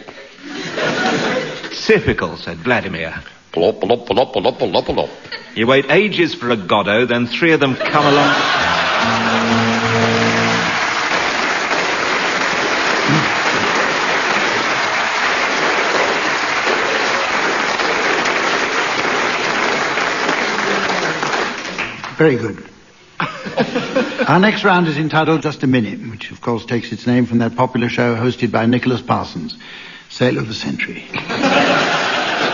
Typical, said Vladimir. Blop, blop, blop, blop, blop, blop. You wait ages for a Godot, then three of them come along. Very good. Our next round is entitled Just a Minute, which of course takes its name from that popular show hosted by Nicholas Parsons, Sale of the Century.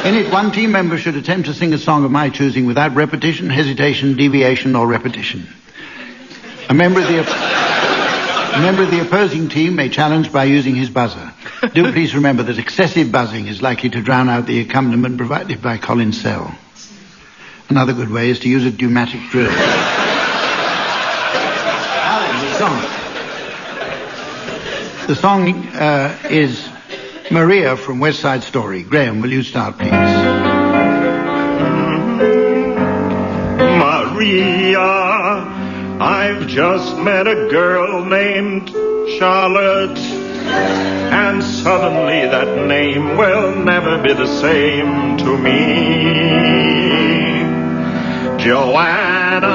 In it, one team member should attempt to sing a song of my choosing without repetition, hesitation, deviation, or repetition. A member of the opposing team may challenge by using his buzzer. Do please remember that excessive buzzing is likely to drown out the accompaniment provided by Colin Sell. Another good way is to use a pneumatic drill. The song is Maria from West Side Story. Graeme, will you start, please? Maria, I've just met a girl named Charlotte, and suddenly that name will never be the same to me. Joanna,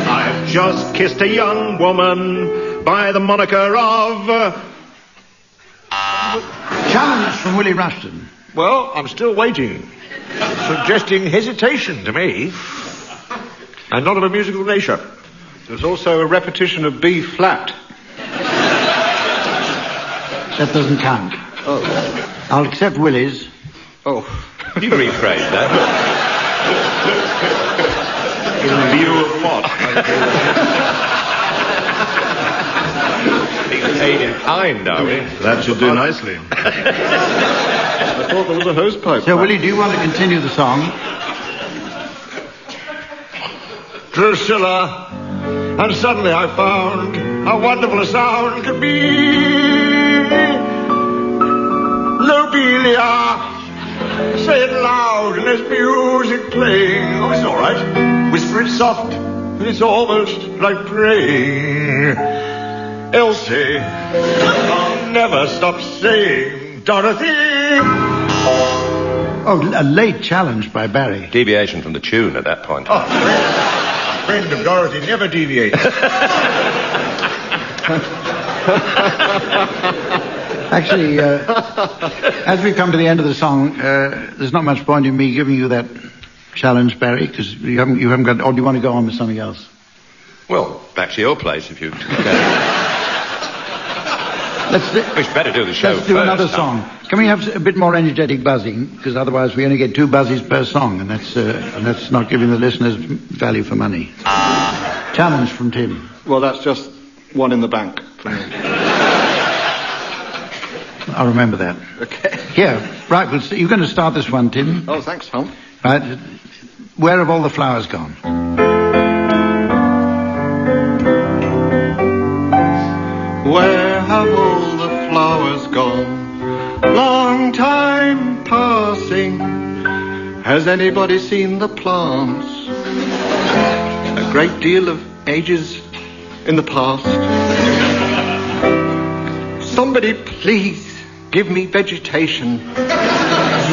I've just kissed a young woman by the moniker of... Challenge from Willie Rushton. Well, I'm still waiting. Suggesting hesitation to me. And not of a musical nature. There's also a repetition of B flat. That doesn't count. Oh. I'll accept Willie's. Oh. You rephrased that. In view of what? Being paid in kind, are we? That should do nicely. I thought there was a hose pipe. So, Willie, do you want to continue the song? Drusilla, and suddenly I found how wonderful a sound could be. Lobelia, say it loud, and there's music playing. Oh, it's all right. Whisper it soft, and it's almost like praying. Elsie, I'll never stop saying, Dorothy. Oh, a late challenge by Barry. Deviation from the tune at that point. Oh, friend of Dorothy never deviates. Actually, as we come to the end of the song, there's not much point in me giving you that challenge, Barry, because you haven't got. Or do you want to go on with something else? Well, back to your place if you. We should better do the show Let's do first, another huh? song. Can we have a bit more energetic buzzing? Because otherwise we only get 2 buzzies per song, and that's not giving the listeners value for money. Challenge from Tim. Well, that's just one in the bank for me. I'll remember that. Okay. Here, right, you're going to start this one, Tim. Oh, thanks, Hump. Right. Where have all the flowers gone? Where have all the flowers gone? Long time passing. Has anybody seen the plants? A great deal of ages in the past. Somebody please give me vegetation.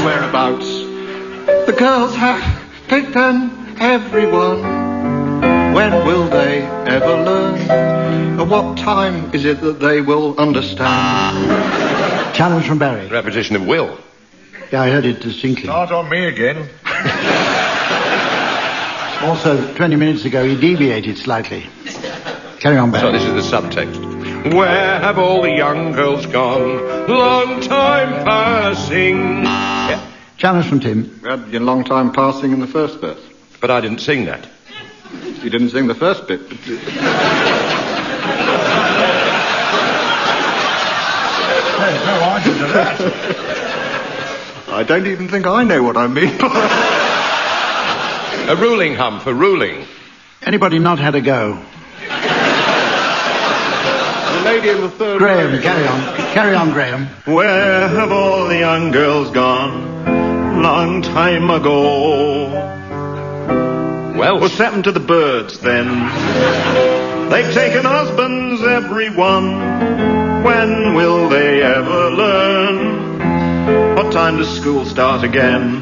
Whereabouts? The girls have picked on everyone. When will they ever learn? At what time is it that they will understand? Challenge from Barry. Repetition of will. Yeah, I heard it distinctly. Start on me again. Also, 20 minutes ago, he deviated slightly. Carry on, Barry. So this is the subtext. Where have all the young girls gone? Long time passing. Yeah. Challenge from Tim. We had your long time passing in the first verse. But I didn't sing that. You didn't sing the first bit. There's no answer to that. I don't even think I know what I mean. A ruling, Hump, a ruling. Anybody not had a go? The lady in the third Graeme, row. carry on. Carry on, Graeme. Where have all the young girls gone? Long time ago. Well, what's happened to the birds then? They've taken husbands, everyone. When will they ever learn? What time does school start again?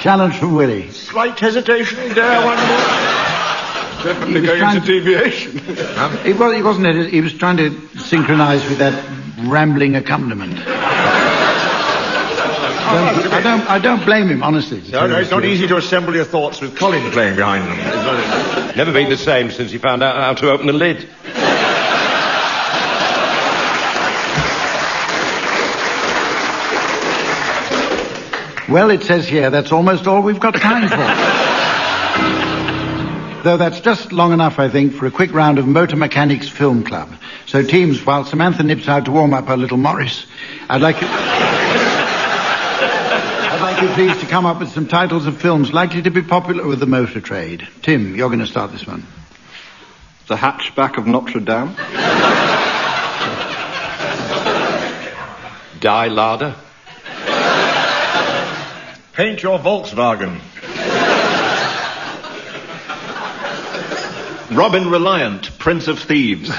Challenge from Willie. Slight hesitation there, one more. Definitely going into deviation. He wasn't. He was trying to synchronise with that rambling accompaniment. I don't blame him, honestly. No, it's not easy to assemble your thoughts with Colin playing behind them. Never been the same since he found out how to open the lid. Well, it says here that's almost all we've got time for. Though that's just long enough, I think, for a quick round of Motor Mechanics Film Club. So, teams, while Samantha nips out to warm up her little Morris, I'd like you please to come up with some titles of films likely to be popular with the motor trade. Tim, you're going to start this one. The Hatchback of Notre Dame. Die Larder. Paint your Volkswagen. Robin Reliant, Prince of Thieves.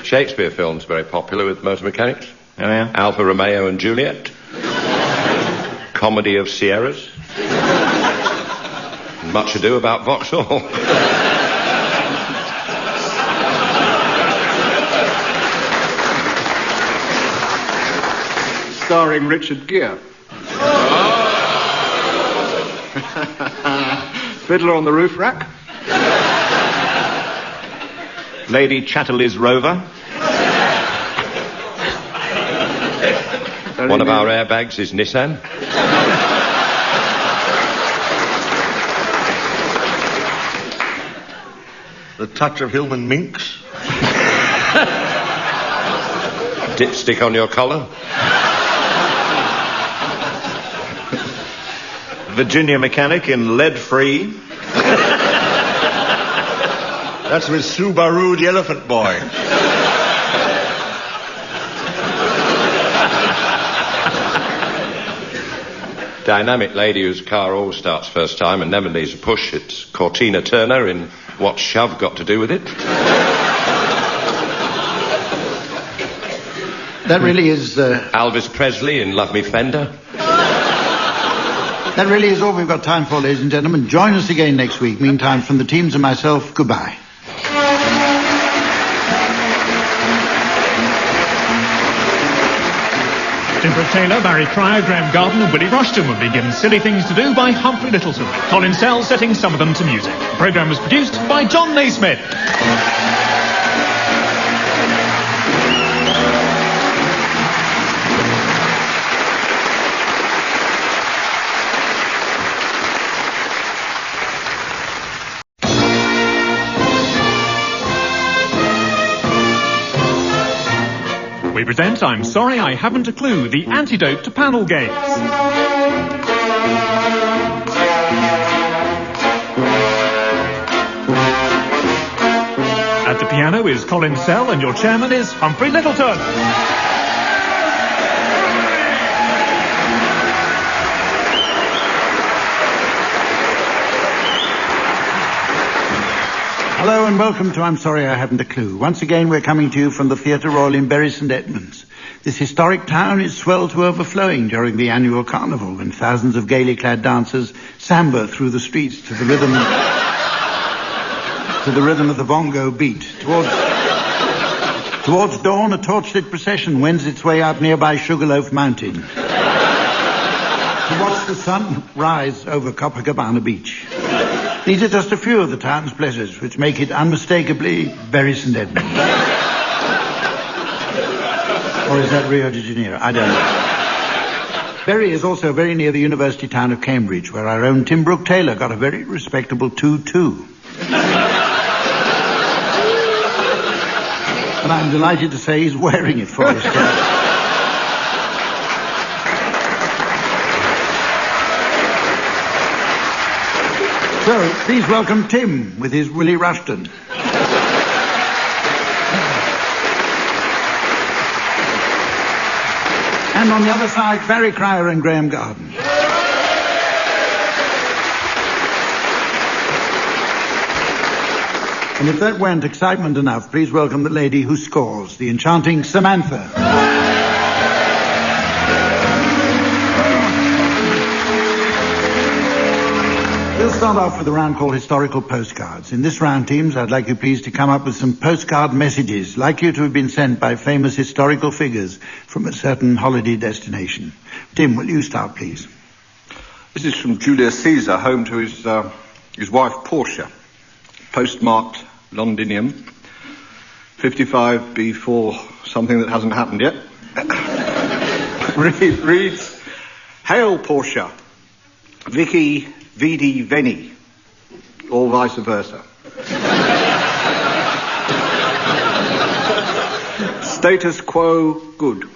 Shakespeare films very popular with motor mechanics. Oh, yeah? Alfa Romeo and Juliet. Comedy of Sierras. Much Ado About Vauxhall. starring Richard Gere. Fiddler on the Roof Rack. Lady Chatterley's Rover. One of our airbags is Nissan. The touch of Hillman Minks. Dipstick on your collar. Virginia Mechanic in Lead Free. That's with Subaru the Elephant Boy. Dynamic lady whose car always starts first time and never needs a push. It's Cortina Turner in What's Shove Got to Do with It? That really is... Elvis Presley in Love Me Fender. That really is all we've got time for, ladies and gentlemen. Join us again next week. Meantime, from the teams and myself, goodbye. Brooke-Taylor, Barry Cryer, Graeme Garden and Willie Rushton will be given Silly Things to Do by Humphrey Lyttelton, with Colin Sell setting some of them to music. The programme was produced by John Naismith. We present I'm Sorry I Haven't a Clue, the antidote to panel games. At the piano is Colin Sell and your chairman is Humphrey Lyttelton. Hello and welcome to I'm Sorry I Haven't a Clue. Once again we're coming to you from the Theatre Royal in Bury St Edmunds. This historic town is swelled to overflowing during the annual carnival when thousands of gaily clad dancers samba through the streets to the rhythm of the bongo beat. Towards dawn a torchlit procession wends its way up nearby Sugarloaf Mountain to watch the sun rise over Copacabana Beach. These are just a few of the town's pleasures which make it unmistakably Bury St Edmunds. Or is that Rio de Janeiro? I don't know. Bury is also very near the university town of Cambridge, where our own Tim Brooke-Taylor got a very respectable 2-2. And I'm delighted to say he's wearing it for his club. So, please welcome Tim with his Willie Rushton. And on the other side, Barry Cryer and Graeme Garden. And if that weren't excitement enough, please welcome the lady who scores, the enchanting Samantha. We'll start off with a round called Historical Postcards. In this round, teams, I'd like you please to come up with some postcard messages likely to have been sent by famous historical figures from a certain holiday destination. Tim, will you start, please? This is from Julius Caesar, home to his wife Portia. Postmarked Londinium, 55 before something that hasn't happened yet. Reads, Hail Portia, Vicky Vidi Veni, or vice versa. Status quo good,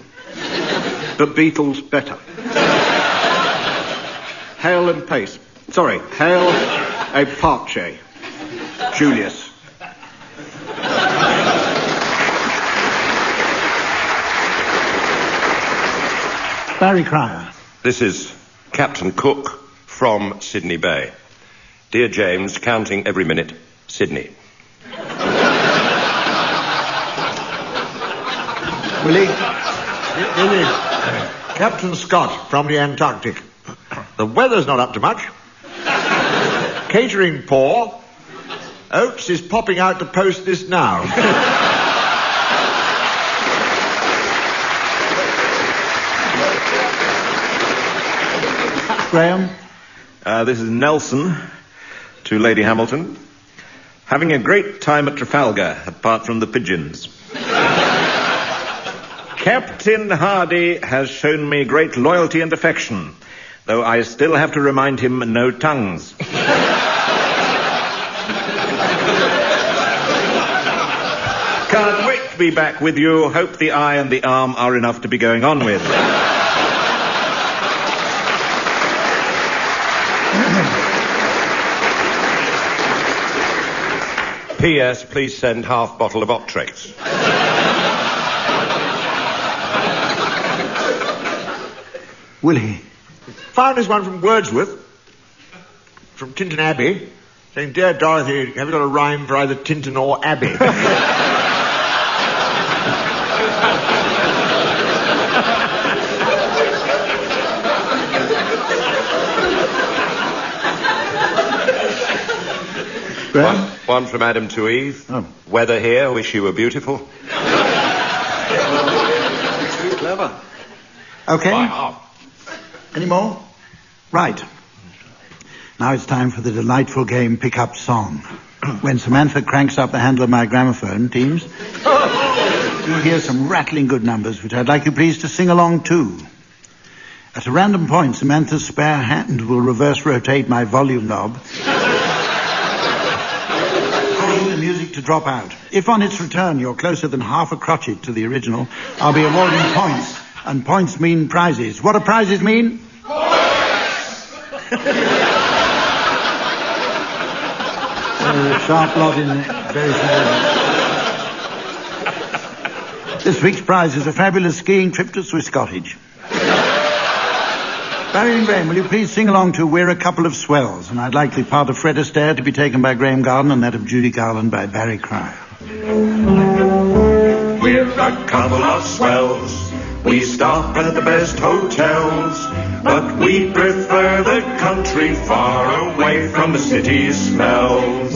but Beatles better. Hail and pace. Sorry, hail a parche. Julius. Barry Cryer. This is Captain Cook from Sydney Bay. Dear James, counting every minute, Sydney. Willie? Captain Scott from the Antarctic. The weather's not up to much. Catering poor. Oates is popping out to post this now. Graeme? This is Nelson to Lady Hamilton. Having a great time at Trafalgar, apart from the pigeons. Captain Hardy has shown me great loyalty and affection, though I still have to remind him no tongues. Can't wait to be back with you. Hope the eye and the arm are enough to be going on with. P.S. Please send half bottle of Optrex. Willie. Found this one from Wordsworth, from Tinton Abbey, saying, "Dear Dorothy, have you got a rhyme for either Tinton or Abbey?" One from Adam to Eve. Oh. Weather here, wish you were beautiful. Too clever. Okay. By half. Any more? Right. Now it's time for the delightful game Pick Up Song. When Samantha cranks up the handle of my gramophone, teams, you'll hear some rattling good numbers, which I'd like you please to sing along to. At a random point, Samantha's spare hand will reverse rotate my volume knob, causing the music to drop out. If on its return you're closer than half a crotchet to the original, I'll be awarding points. And points mean prizes. What do prizes mean? Sharp lot in it. Very small. This week's prize is a fabulous skiing trip to Swiss Cottage. Barry and Graeme, will you please sing along to We're a Couple of Swells? And I'd like the part of Fred Astaire to be taken by Graeme Garden and that of Judy Garland by Barry Cryer. We're a couple of swells. We stop at the best hotels, but we prefer the country far away from the city smells.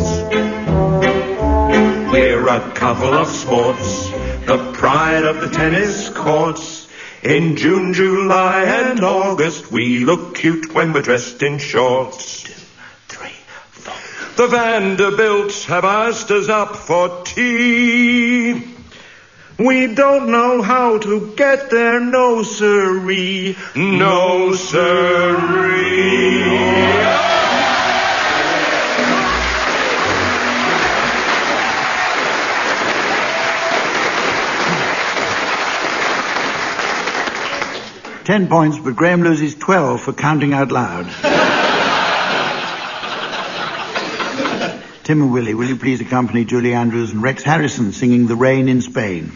We're a couple of sports, the pride of the tennis courts. In June, July and August, we look cute when we're dressed in shorts. 2, 3, 4. The Vanderbilts have asked us up for tea. We don't know how to get there, no siree, no siree. 10 points, but Graeme loses 12 for counting out loud. Tim and Willie, will you please accompany Julie Andrews and Rex Harrison singing The Rain in Spain?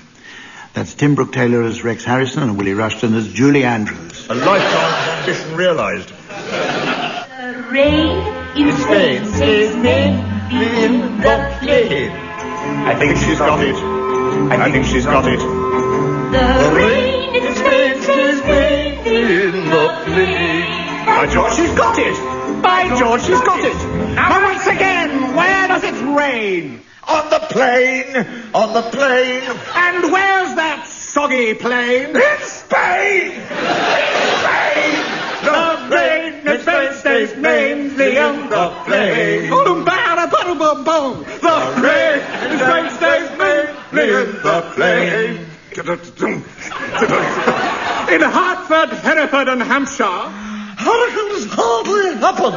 That's Tim Brooke-Taylor as Rex Harrison and Willie Rushton as Julie Andrews. A lifetime ambition realised. The rain in Spain says men in the plain. I think she's got it. I think she's got it. The rain in Spain says men in the plain. By George, she's got it. By George, she's got it. Now once again, where does it rain? On the plain, on the plain. And where's that soggy plain? In Spain! In Spain! The rain in Spain stays mainly on the plain. Boom, bada, boom, boom, boom. The rain in Spain stays mainly in the plain. In Hartford, Hereford and Hampshire, hurricanes hardly happen.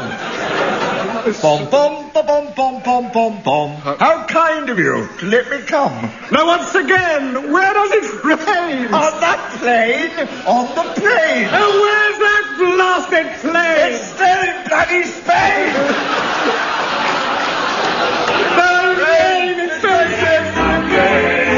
Bom, bom, bom, bom, bom, bom, bom. How kind of you to let me come. Now once again, where does it rain? On the plain, on the plain. And where's that blasted plain? It's still in bloody Spain. The rain in Spain says the rain.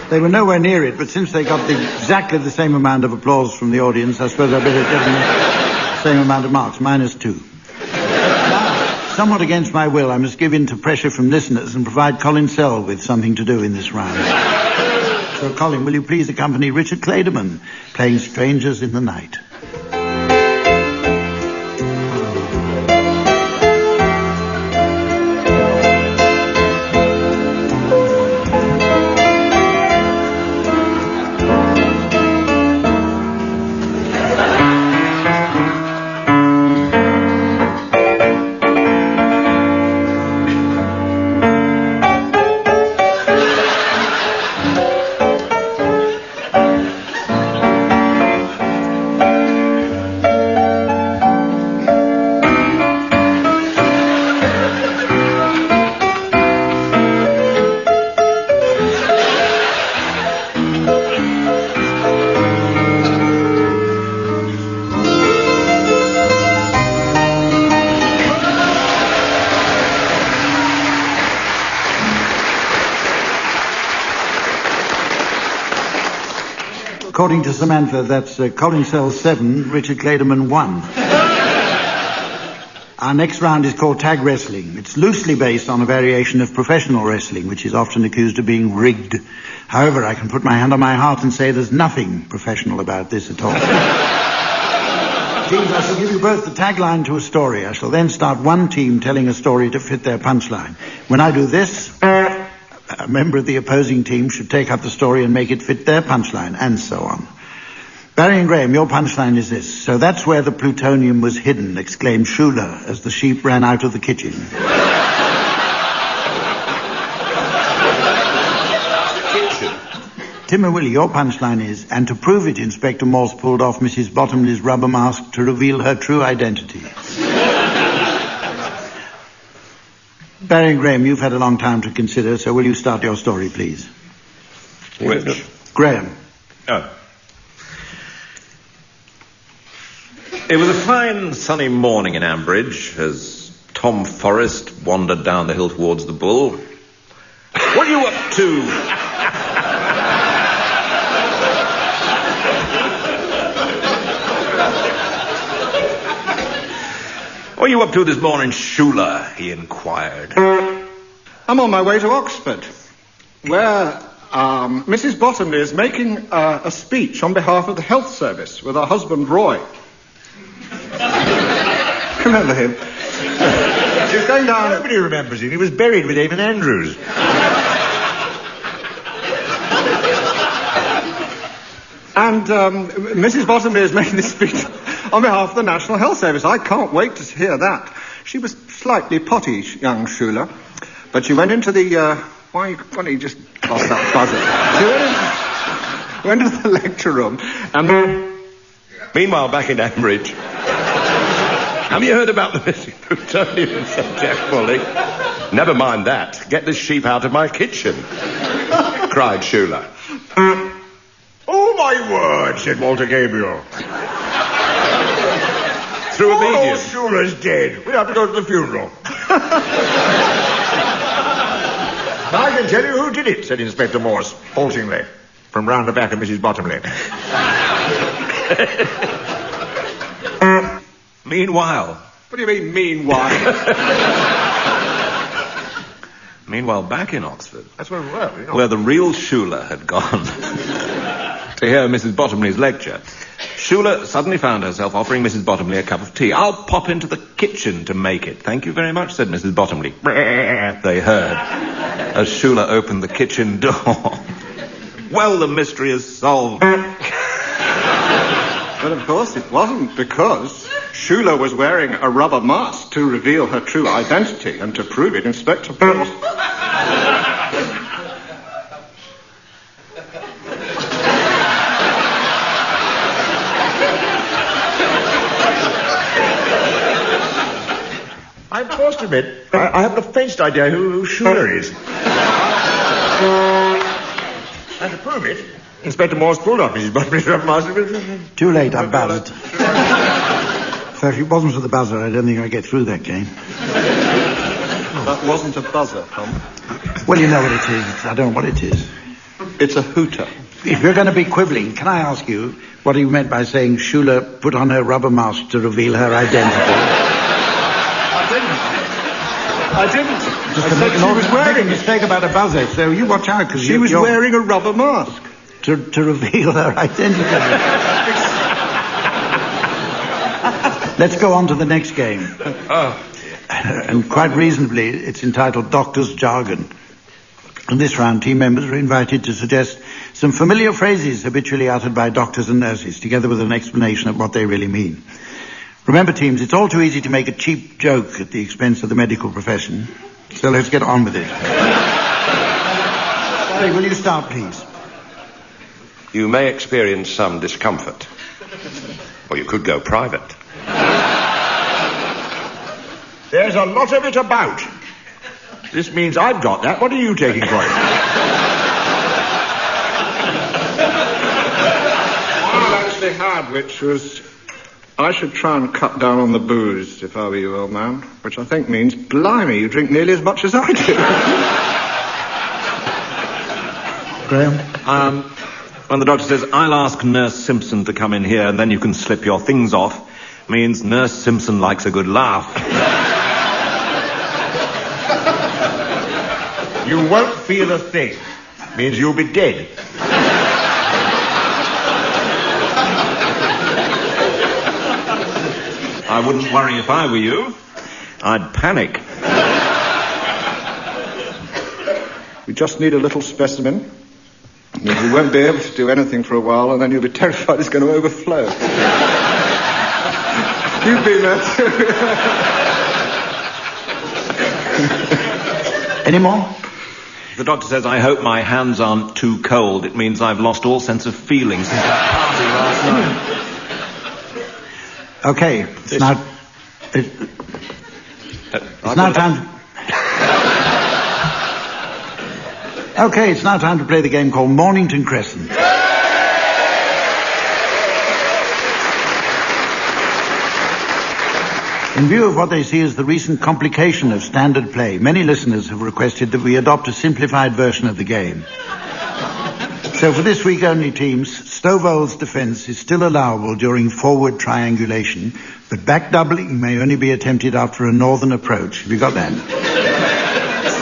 They were nowhere near it, but since they got exactly the same amount of applause from the audience, I suppose I better give them the same amount of marks, -2. Somewhat against my will, I must give in to pressure from listeners and provide Colin Sell with something to do in this round. So, Colin, will you please accompany Richard Clayderman playing Strangers in the Night? According to Samantha, that's Colin Sells 7, Richard Clayderman 1. Our next round is called tag wrestling. It's loosely based on a variation of professional wrestling, which is often accused of being rigged. However, I can put my hand on my heart and say there's nothing professional about this at all. Teams, I shall give you both the tagline to a story. I shall then start one team telling a story to fit their punchline. When I do this, a member of the opposing team should take up the story and make it fit their punchline, and so on. Barry and Graeme, your punchline is this. So that's where the plutonium was hidden, exclaimed Schuler as the sheep ran out of the kitchen. Tim and Willie, your punchline is, and to prove it, Inspector Morse pulled off Mrs. Bottomley's rubber mask to reveal her true identity. Barry and Graeme, you've had a long time to consider, so will you start your story, please? Which? Graeme. Oh. It was a fine sunny morning in Ambridge as Tom Forrest wandered down the hill towards the Bull. What are you up to? What are you up to this morning, Schuler? He inquired. I'm on my way to Oxford, where Mrs. Bottomley is making a speech on behalf of the health service with her husband, Roy. Remember him? She's going down... Nobody remembers him. He was buried with Eamon Andrews. And Mrs. Bottomley is making this speech on behalf of the National Health Service. I can't wait to hear that. She was slightly potty, young Schuler, but she went into the... why don't you just lost that buzzer? She went into the lecture room, and... Meanwhile, back in Ambridge... Have you heard about the missing plutonium, said Jack Woolley? Never mind that. Get this sheep out of my kitchen, cried Schuler. Oh, my word, said Walter Gabriel. Through a medium. Oh, Schuler's dead. We'll have to go to the funeral. I can tell you who did it, said Inspector Morse, haltingly, from round the back of Mrs. Bottomley. Meanwhile... What do you mean, meanwhile? Meanwhile, back in Oxford... That's where we were, you know. Where the real Schuler had gone to hear Mrs. Bottomley's lecture. Schuler suddenly found herself offering Mrs. Bottomley a cup of tea. I'll pop into the kitchen to make it. Thank you very much, said Mrs. Bottomley. They heard as Schuler opened the kitchen door. Well, the mystery is solved. But of course it wasn't, because Schuler was wearing a rubber mask to reveal her true identity, and to prove it, Inspector Morse... I'm forced to admit, I haven't the faintest idea who Schuler is. And to prove it, Inspector Morse pulled off Mrs. Bottomley's rubber mask. Too late, I buzzed. So if it wasn't for the buzzer, I don't think I'd get through that game. That wasn't a buzzer, Tom. Well, you know what it is. I don't know what it is. It's a hooter. If you're going to be quibbling, can I ask you what you meant by saying Schuler put on her rubber mask to reveal her identity? I didn't. Just to make she was wearing a mistake about a buzzer, so you watch out, because she was wearing a rubber mask. To reveal her identity. Let's go on to the next game. And quite reasonably, it's entitled Doctor's Jargon. In this round, team members are invited to suggest some familiar phrases habitually uttered by doctors and nurses, together with an explanation of what they really mean. Remember, teams, it's all too easy to make a cheap joke at the expense of the medical profession. So let's get on with it. Barry, will you start, please? You may experience some discomfort. Or you could go private. There's a lot of it about. This means I've got that. What are you taking for it? All I actually had, which was... I should try and cut down on the booze, if I were you, old man. Which I think means, blimey, you drink nearly as much as I do. Graeme? When the doctor says, I'll ask Nurse Simpson to come in here and then you can slip your things off, means Nurse Simpson likes a good laugh. You won't feel a thing. Means you'll be dead. I wouldn't worry if I were you. I'd panic. We just need a little specimen. We won't be able to do anything for a while, and then you'll be terrified it's going to overflow. You've been there too. Any more? The doctor says, I hope my hands aren't too cold. It means I've lost all sense of feeling since that party last night. Okay, it's now time. Okay, it's now time to play the game called Mornington Crescent. In view of what they see as the recent complication of standard play, many listeners have requested that we adopt a simplified version of the game. So for this week only, teams, Stovall's defence is still allowable during forward triangulation, but back doubling may only be attempted after a northern approach. Have you got that?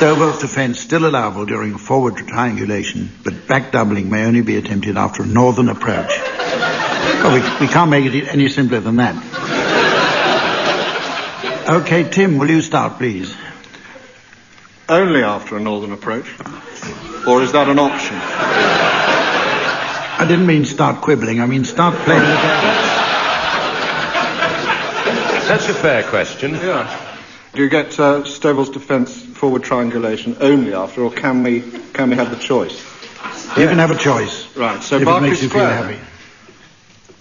Stovall's defence still allowable during forward triangulation, but back doubling may only be attempted after a northern approach. Well, we can't make it any simpler than that. Okay, Tim, will you start, please? Only after a northern approach? Or is that an option? I didn't mean start quibbling, I mean start playing the game. That's a fair question. Yeah. Do you get Stovall's defence forward triangulation only after, or can we have the choice? You can have a choice. Right, so if Berkeley it makes you Square. feel happy.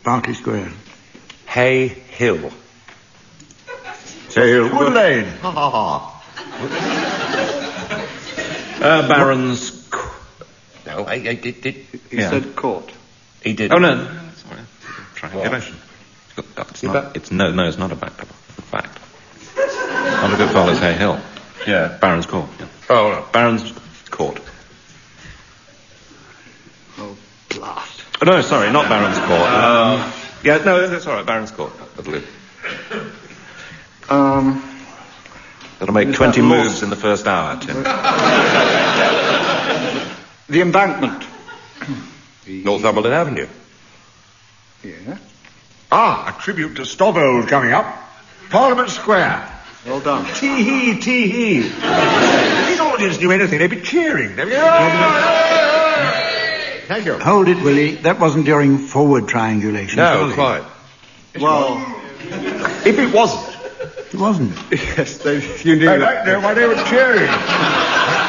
Berkeley Square. Hay Hill. Hay Hill. Wood Lane. Ha ha ha. Baron's... No, I did. He said court. He did. Oh, no. Sorry. Triangulation. It's not, it's not a back double. In fact. Not a good follows Hay Hill. Yeah, Baron's Court. Yeah. Oh, no. Baron's Court. Oh, blast. Oh, no, sorry, not Baron's Court. Yeah, no, that's all right, Baron's Court. That'll do. That'll make 20 moves in the first hour, Tim. The embankment. Northumberland Avenue. Yeah. Ah, a tribute to Stovall coming up. Parliament Square. Well done. Tee-hee, tee-hee. If the audience knew anything, they'd be cheering. They'd be... Thank you. Hold it, Willie. That wasn't during forward triangulation. No, surely. quite. Well, if it wasn't. It wasn't. Yes, you knew I that. like them while they were cheering.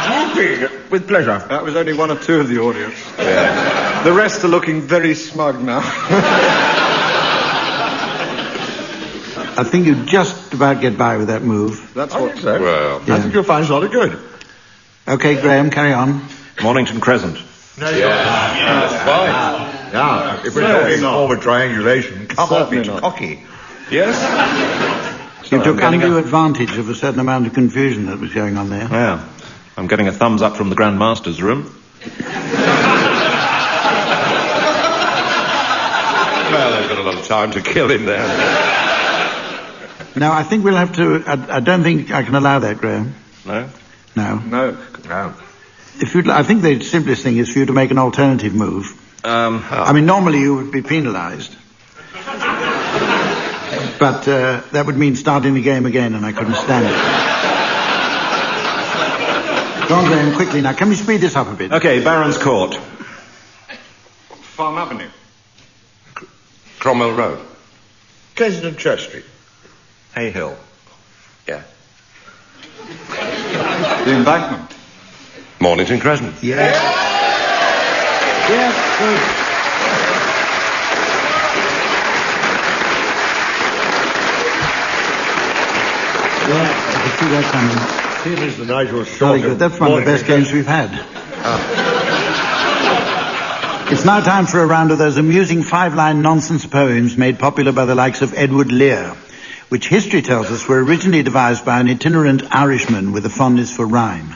Whooping with pleasure. That was only one or two of the audience. Yeah. The rest are looking very smug now. I think you just about get by with that move. That's I what... think so. Well, Yeah. I think you'll find it's rather good. Okay, Graeme, carry on. Mornington Crescent. That's fine. Yeah, if we're talking forward triangulation, come on, it's cocky. Yes? You took getting undue advantage of a certain amount of confusion that was going on there. Yeah. I'm getting a thumbs up from the Grand Master's room. well, they've got a lot of time to kill in there. Now, I think we'll have to... I don't think I can allow that, Graeme. No? No. No. If you'd, I think the simplest thing is for you to make an alternative move. I mean, normally you would be penalised. But that would mean starting the game again, and I couldn't stand it. Go on, Graeme, quickly now. Can we speed this up a bit? Okay, Baron's Court. Farm Avenue. Cromwell Road. Kensington Church Street. Hay Hill. Yeah. The embankment. Mornington Crescent. Yeah. Yeah, good. Yeah, I can see that coming. Here is the Nigel Very Short. good. That's one of the best games we've had. It's now time for a round of those amusing five-line nonsense poems made popular by the likes of Edward Lear, which history tells us were originally devised by an itinerant Irishman with a fondness for rhyme.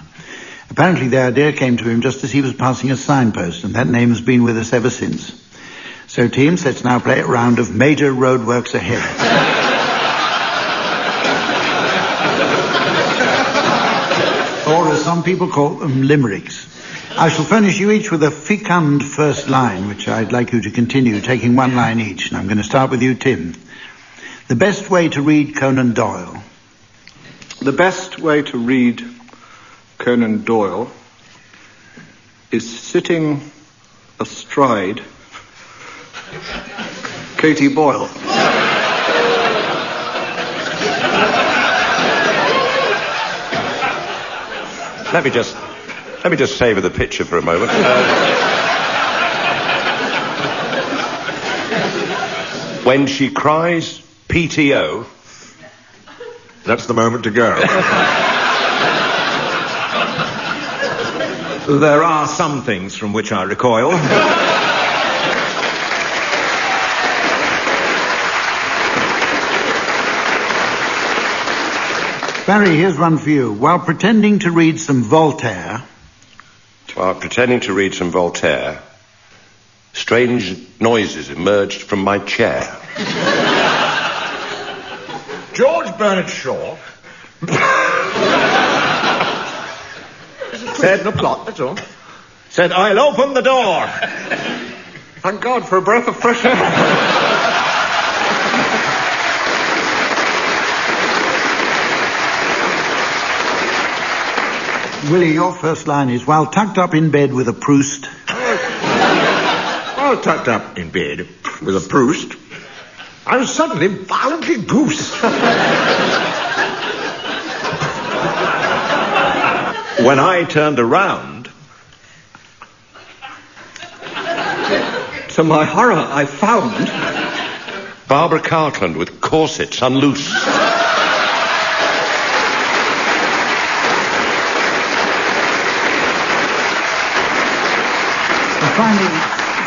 Apparently the idea came to him just as he was passing a signpost, and that name has been with us ever since. So, teams, let's now play a round of Major Roadworks Ahead. Or, as some people call them, limericks. I shall furnish you each with a fecund first line, which I'd like you to continue, taking one line each. And I'm going to start with you, Tim. The best way to read Conan Doyle. The best way to read Conan Doyle is sitting astride Katie Boyle. Let me just savour the picture for a moment. When she cries PTO, that's the moment to go. There are some things from which I recoil. Barry, here's one for you. While pretending to read some Voltaire, strange noises emerged from my chair. George Bernard Shaw said in a plot, that's all. Said, I'll open the door. Thank God for a breath of fresh air. Willie, your first line is, while tucked up in bed with a Proust. While tucked up in bed with a Proust, I was suddenly violently goose. When I turned around, to my horror, I found Barbara Cartland with corsets unloosed.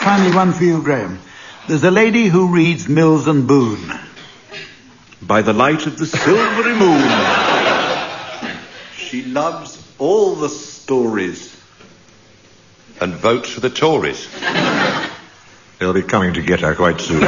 Finally, one for you, Graeme. There's a lady who reads Mills and Boon. By the light of the silvery moon. She loves all the stories. And votes for the Tories. They'll be coming to get her quite soon.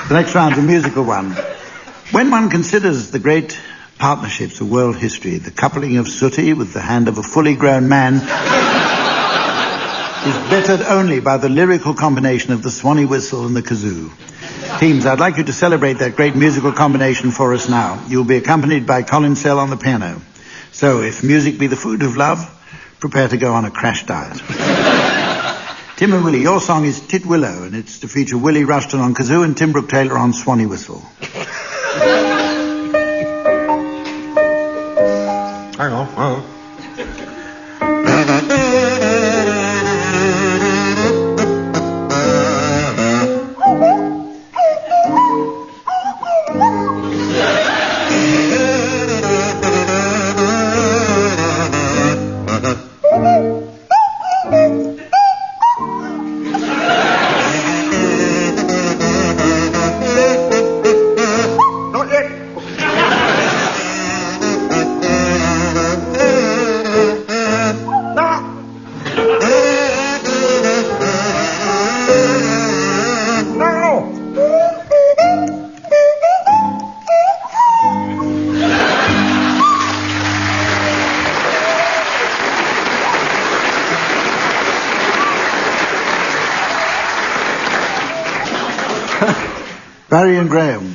The next round's a musical one. When one considers the great partnerships of world history, the coupling of Sooty with the hand of a fully grown man is bettered only by the lyrical combination of the Swanee whistle and the kazoo. Teams, I'd like you to celebrate that great musical combination for us now. You'll be accompanied by Colin Sell on the piano. So, if music be the food of love, prepare to go on a crash diet. Tim and Willie, your song is Titwillow, and it's to feature Willie Rushton on kazoo and Tim Brooke-Taylor on Swanee whistle. Hang on. Barry and Graeme,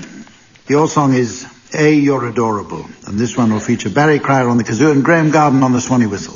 your song is A, You're Adorable, and this one will feature Barry Cryer on the kazoo and Graeme Garden on the Swanee whistle.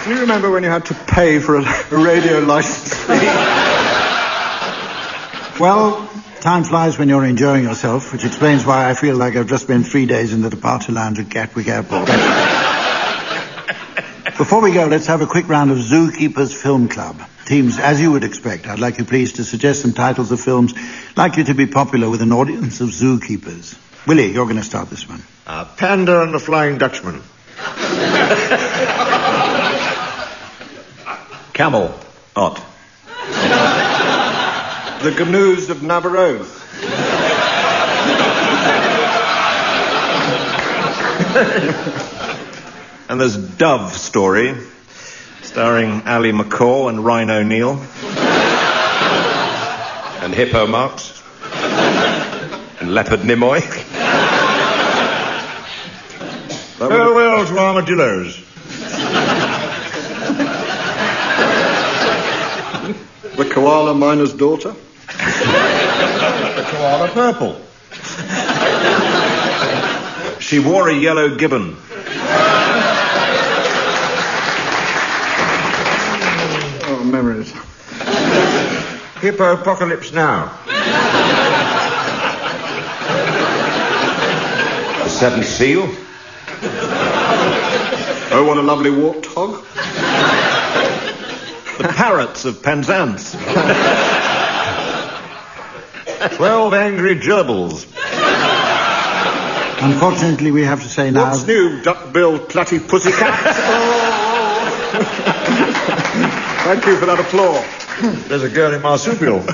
Do you remember when you had to pay for a radio license fee? Well, time flies when you're enjoying yourself, which explains why I feel like I've just spent 3 days in the departure lounge at Gatwick Airport. Before we go, let's have a quick round of Zookeepers Film Club. Teams, as you would expect, I'd like you please to suggest some titles of films likely to be popular with an audience of zookeepers. Willie, you're going to start this one. Panda and the Flying Dutchman. Camel. Hot. The Gnu's of Navarone. And there's Dove Story, starring Ali McCaw and Ryan O'Neill. And Hippo Marx. And Leopard Nimoy. Farewell to armadillos. The Koala Miner's Daughter. The Koala Purple. She wore a yellow gibbon. Oh, memories. Hippo Apocalypse Now. The Seventh Seal. Oh, what a lovely warthog. The Parrots of Penzance. 12 Angry Gerbils. Unfortunately, we have to say now... What's new, duck-billed platypussycat? Thank you for that applause. There's a girl in marsupial.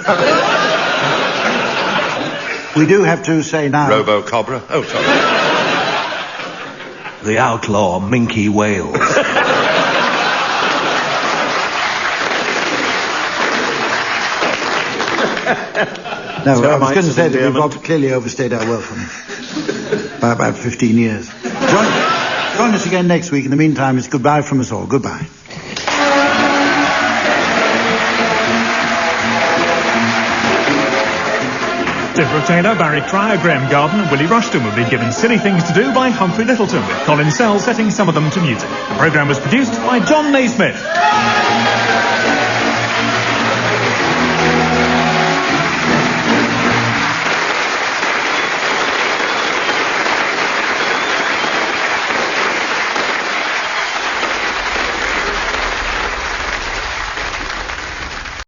We do have to say now... Robo-Cobra. Oh, sorry. The outlaw Minky Wales. No, I was going to say that we've clearly overstayed our welcome by about 15 years. Join us again next week. In the meantime, it's goodbye from us all. Goodbye. Brooke-Taylor, Barry Cryer, Graeme Garden and Willie Rushton have been given Silly Things to Do by Humphrey Lyttelton, with Colin Sell setting some of them to music. The programme was produced by John Naismith.